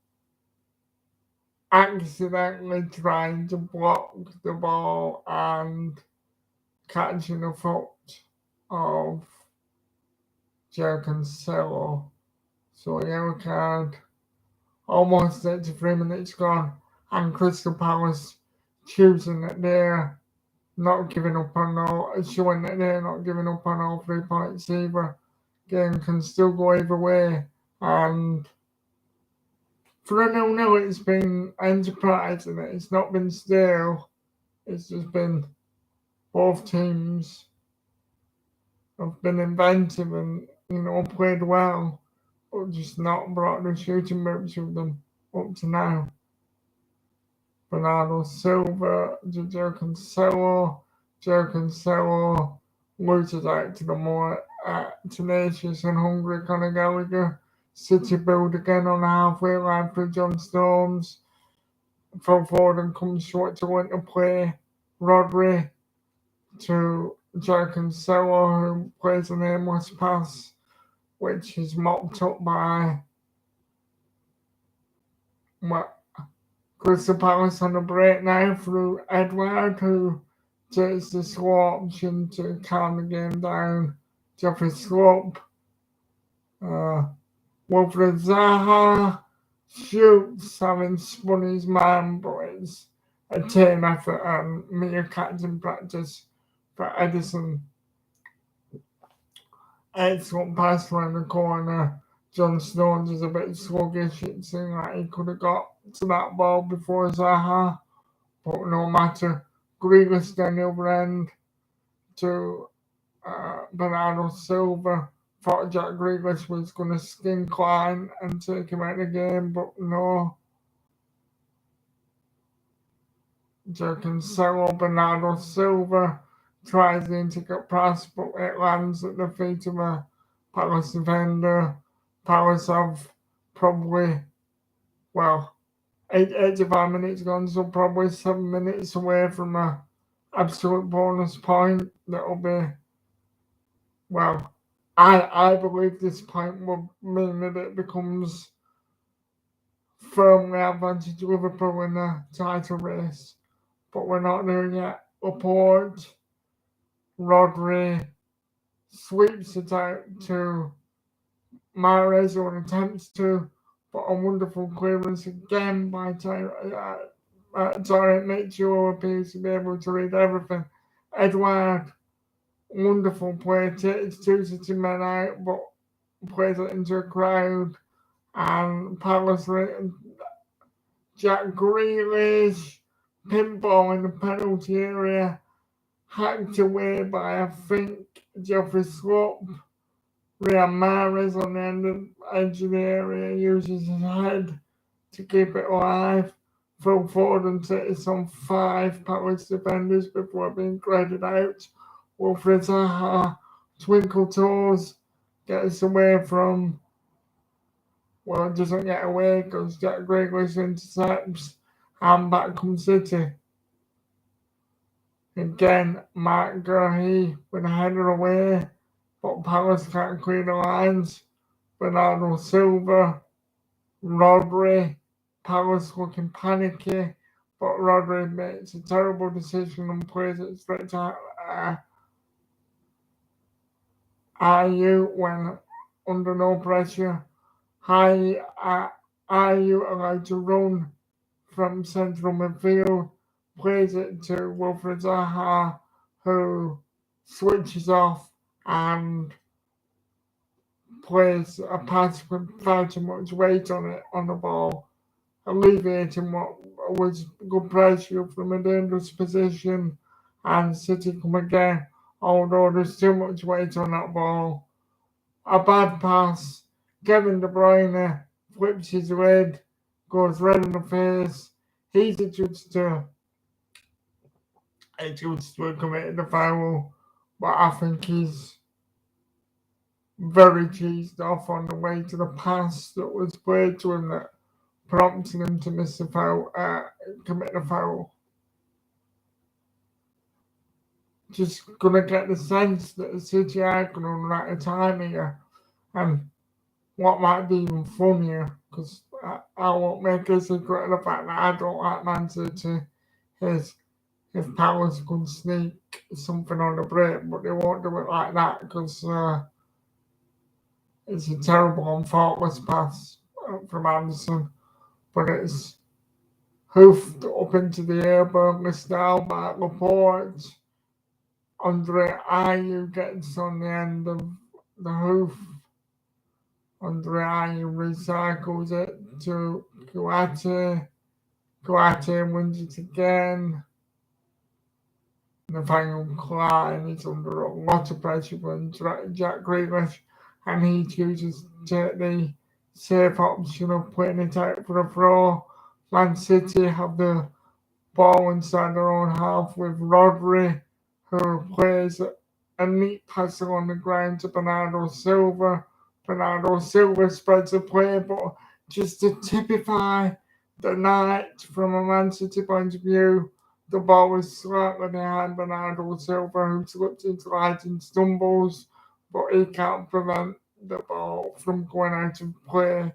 accidentally trying to block the ball and catching the foot of Joe Cancelo. So a yellow card, almost 83 minutes gone, and Crystal Palace choosing that they're not giving up on showing that they're not giving up on all 3 points either. Game can still go either way, and for a 0-0 it's been enterprising. It's not been stale. It's just been both teams have been inventive and played well, but just not brought the shooting boots with them up to now. Bernardo Silva to Joe Cancelo. Joe Cancelo loses out to the more tenacious and hungry Conor Gallagher. City build again on the halfway line for John Stones. Phil Foden comes short to win the play. Rodri to Joe Cancelo, who plays an aimless pass, which is mopped up by Crystal Palace on the break now through Edward, who takes the slow option to calm the game down. Jeffrey Slope. Wilfred Zaha shoots, having spun his man, but it's a team effort and mere captain practice for Edison. Excellent pass around the corner. John Stones is a bit sluggish. It seemed like he could have got to that ball before Zaha, but no matter. Grealish down the other end to Bernardo Silva. Thought Jack Grealish was going to skin Klein and take him out of the game, but no. Jack Cancelo, Bernardo Silva tries the intricate pass, but it lands at the feet of a Palace defender. Palace have probably, 85 minutes gone, so probably 7 minutes away from a absolute bonus point. That'll be, I believe this point will mean that it becomes firmly advantage Liverpool in the title race. But we're not there yet. Laporte, Rodri sweeps it out to Mahrez, or attempts to, but a wonderful clearance again by Tyrant Mitchell, who appears to be able to read everything. Edward, wonderful play, takes two City men out, but plays it into a crowd. And Palace, Jack Grealish, pinball in the penalty area, hacked away by, I think, Jeffrey Slope. Riyad Mahrez on the edge of the area uses his head to keep it alive. Phil Foden takes on 5 Palace defenders before being graded out. Wilfred Zaha, twinkle toes, gets away from, it doesn't get away because Jack Grealish intercepts, and back comes City. Again, Mark Gurley with a header away, but Palace can't clear the lines. Bernardo Silva, Rodri, Palace looking panicky, but Rodri makes a terrible decision and plays it straight to Ayew when under no pressure. Ayew allowed to run from central midfield, plays it to Wilfred Zaha, who switches off and plays a pass with far too much weight on the ball, alleviating what was good pressure from a dangerous position, and City come again, although there's too much weight on that ball. A bad pass, Kevin De Bruyne flips his lid, goes red in the face. He's adjudged to committing a foul, but I think he's very cheesed off on the way to the pass that was played to him that prompted him to miss the foul, commit a foul. Just gonna get the sense that the City are gonna run out of time here, and what might be even funnier, because I won't make a secret of the fact that I don't like Man City, is if Palace could sneak something on the break, but they won't do it like that because it's a terrible and faultless pass from Anderson, but it's hoofed up into the air, Burnley style by Laporte. Andre Ayew gets on the end of the hoof. Andre Ayew recycles it to Kouyaté. Kouyaté wins it again. Nathaniel Klein is under a lot of pressure from Jack Grealish, and he chooses to take the safe option of putting it out for a throw. Man City have the ball inside their own half with Rodri, who plays a neat pass on the ground to Bernardo Silva. Bernardo Silva spreads the play, but just to typify the night from a Man City point of view. The ball was slightly behind Bernardo Silva, who slipped into light and stumbles, but he can't prevent the ball from going out of play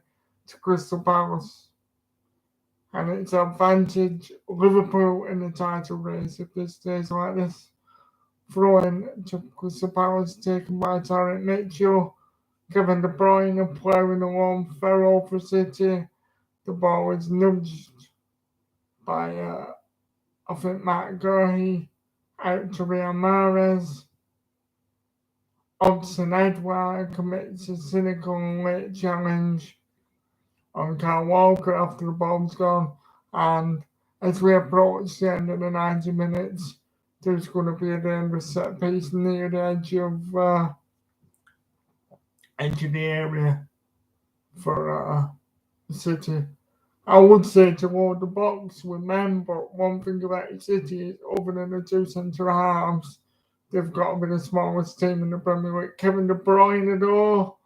to Crystal Palace. And it's advantage Liverpool in the title race if this stays like this. Throwing to Crystal Palace taken by Tarek Mitchell. Kevin De Bruyne playing along Ferrell for City. The ball is nudged by, I think, Matt Gurley out to Riyad Mahrez. Odsonne Edouard commits a cynical and late challenge on Kyle Walker after the ball's gone. And as we approach the end of the 90 minutes, there's going to be a dangerous set piece near the edge of the area for City. I would say toward the box with men, but one thing about City is other than the two centre halves, they've got to be the smallest team in the Premier League. Kevin De Bruyne, though,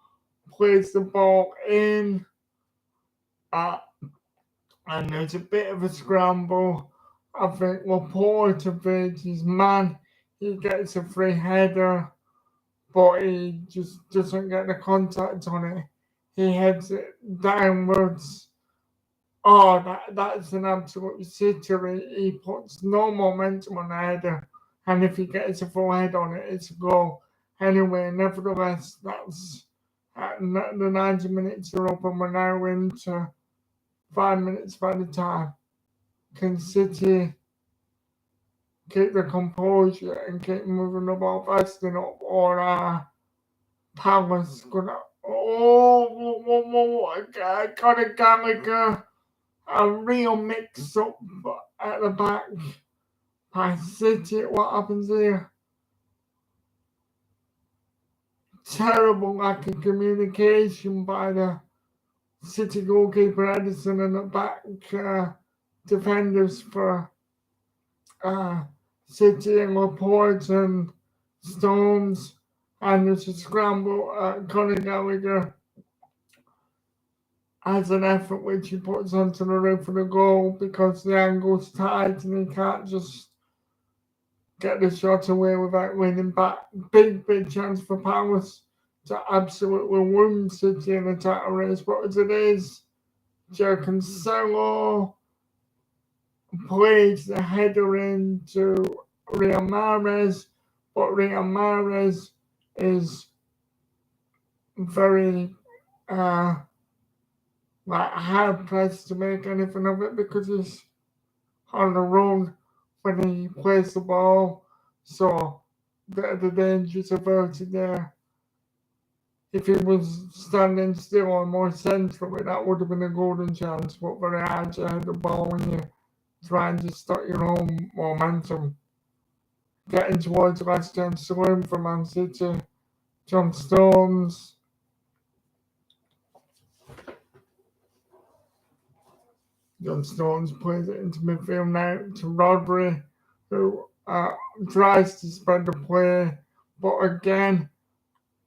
plays the ball in, and there's a bit of a scramble. I think Laporte evades his man. He gets a free header, but he just doesn't get the contact on it. He heads it downwards. Oh, that's an absolute sitter. He puts no momentum on the header, and if he gets a full head on it, it's a goal. Anyway, nevertheless, that's the 90 minutes are up, and we're now into 5 minutes by the time. Can City keep the composure and keep moving the ball fast enough, or Palace gonna? Conor Gallagher. A real mix-up at the back by City. What happens here? Terrible lack of communication by the City goalkeeper Edison and the back defenders for City and Laporte and Stones. And there's a scramble. Conor Gallagher has an effort which he puts onto the roof of the goal because the angle's tight and he can't just get the shot away without winning back. Big chance for Palace to absolutely wound City in the title race. But as it is, Joe Cancelo plays the header into Riyad Mahrez, but Riyad Mahrez is very hard pressed to make anything of it because he's on the run when he plays the ball. So the danger's averted there. If he was standing still or more centrally, that would have been a golden chance, but very hard to head the ball when you're trying to start your own momentum. Getting towards the last chance saloon for Man City. John Stones. John Stones plays it into midfield now to Rodri, who tries to spread the play, but again,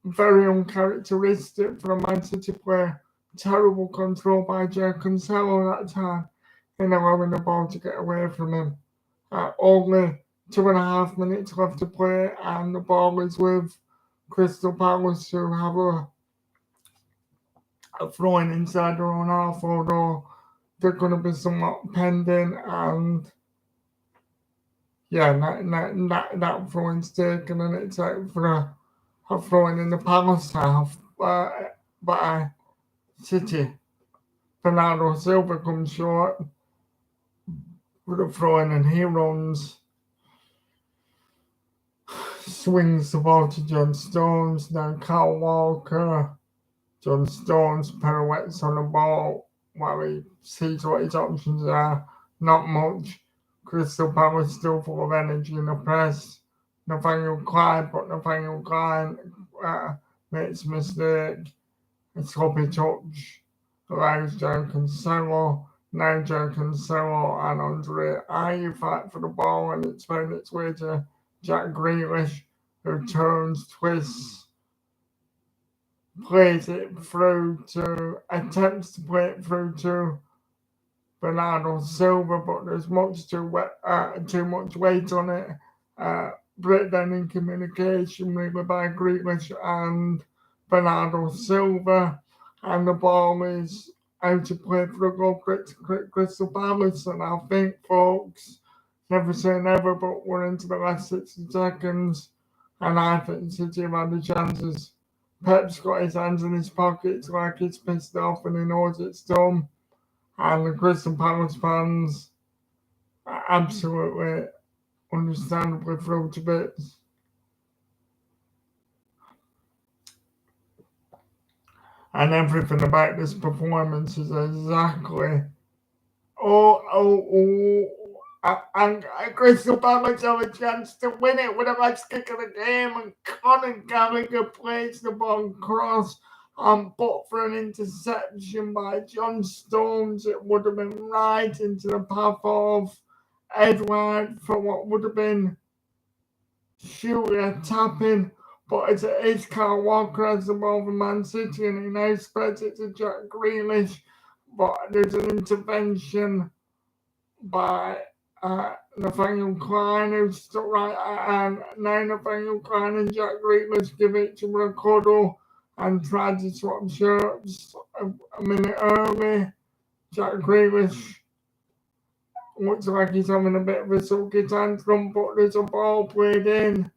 very uncharacteristic for a Man City player. Terrible control by Joe Cancelo that time in allowing the ball to get away from him. Only 2.5 minutes left to play, and the ball is with Crystal Palace, who have a throw-in inside their own half, although they're going to be somewhat pending, and that throw-in's taken, and it's out for a throw-in in the Palace half by City. Bernardo Silva comes short with a throw-in, and he swings the ball to John Stones. Now Kyle Walker. John Stones pirouettes on the ball while he sees what his options are. Not much. Crystal Palace still full of energy in the press. Nathaniel Klein makes a mistake. A sloppy touch allows Joe Cancelo. Now Joe Cancelo and Andre Ayew fight for the ball, and it's found its way to Jack Grealish, who turns, twists, attempts to play it through to Bernardo Silva, but there's too much weight on it. Breakdown in communication really by Grealish and Bernardo Silva, and the ball is out to play for a goal Crystal Palace. And I think, folks, never say never, but we're into the last 60 seconds, and I think City have had the chances. Pep's got his hands in his pockets like he's pissed off and he knows it's done. And the Crystal Palace fans are absolutely understandably thrown to bits. And everything about this performance is exactly and Crystal Palace have a chance to win it with the last kick of the game, and Conor Gallagher plays the ball cross, but for an interception by John Stones, it would have been right into the path of Edward for what would have been surely a tap-in. But as it is, Kyle Walker has the ball for Man City, and he now spreads it to Jack Grealish. But there's an intervention by Nathaniel Klein, who's stuck right, and now Nathaniel Klein and Jack Grealish give each other a cuddle and try to swap shirts a minute early. Jack Grealish looks like he's having a bit of a sulky tantrum, but there's a ball played in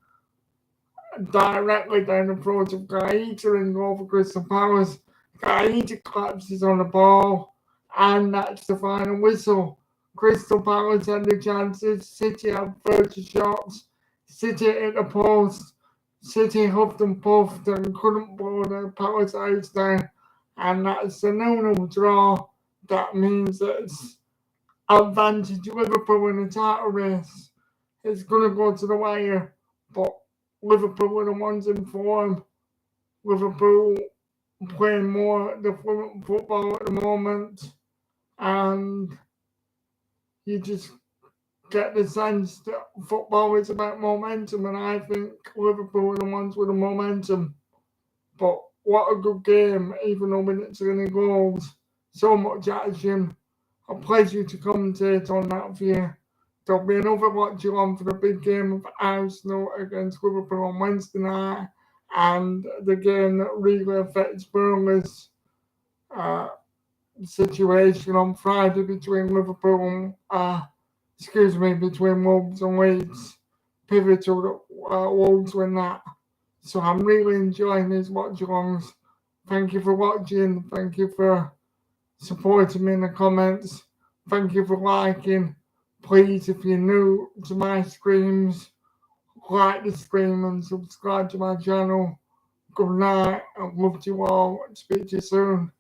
directly down the throat of Gaeta and goal for Crystal Palace. Gaeta collapses on the ball, and that's the final whistle. Crystal Palace had the chances. City had 30 shots. City hit the post. City huffed and puffed and couldn't blow the Palace house down. And that's a 0-0 draw. That means it's advantage Liverpool in the title race. It's going to go to the wire, but Liverpool are the ones in form. Liverpool playing more different football at the moment, and you just get the sense that football is about momentum, and I think Liverpool are the ones with the momentum. But what a good game, even though we didn't see any goals. So much action. A pleasure to commentate on that for you. There'll be another watch-along for the big game of Arsenal against Liverpool on Wednesday night, and the game that really affects Burnley's situation on Friday between Liverpool and between Wolves and Leeds. Pivotal that Wolves win that. So I'm really enjoying these watch-alongs. Thank you for watching. Thank you for supporting me in the comments. Thank you for liking. Please, if you're new to my streams, like the stream and subscribe to my channel. Good night. I'd love you all. Speak to you soon.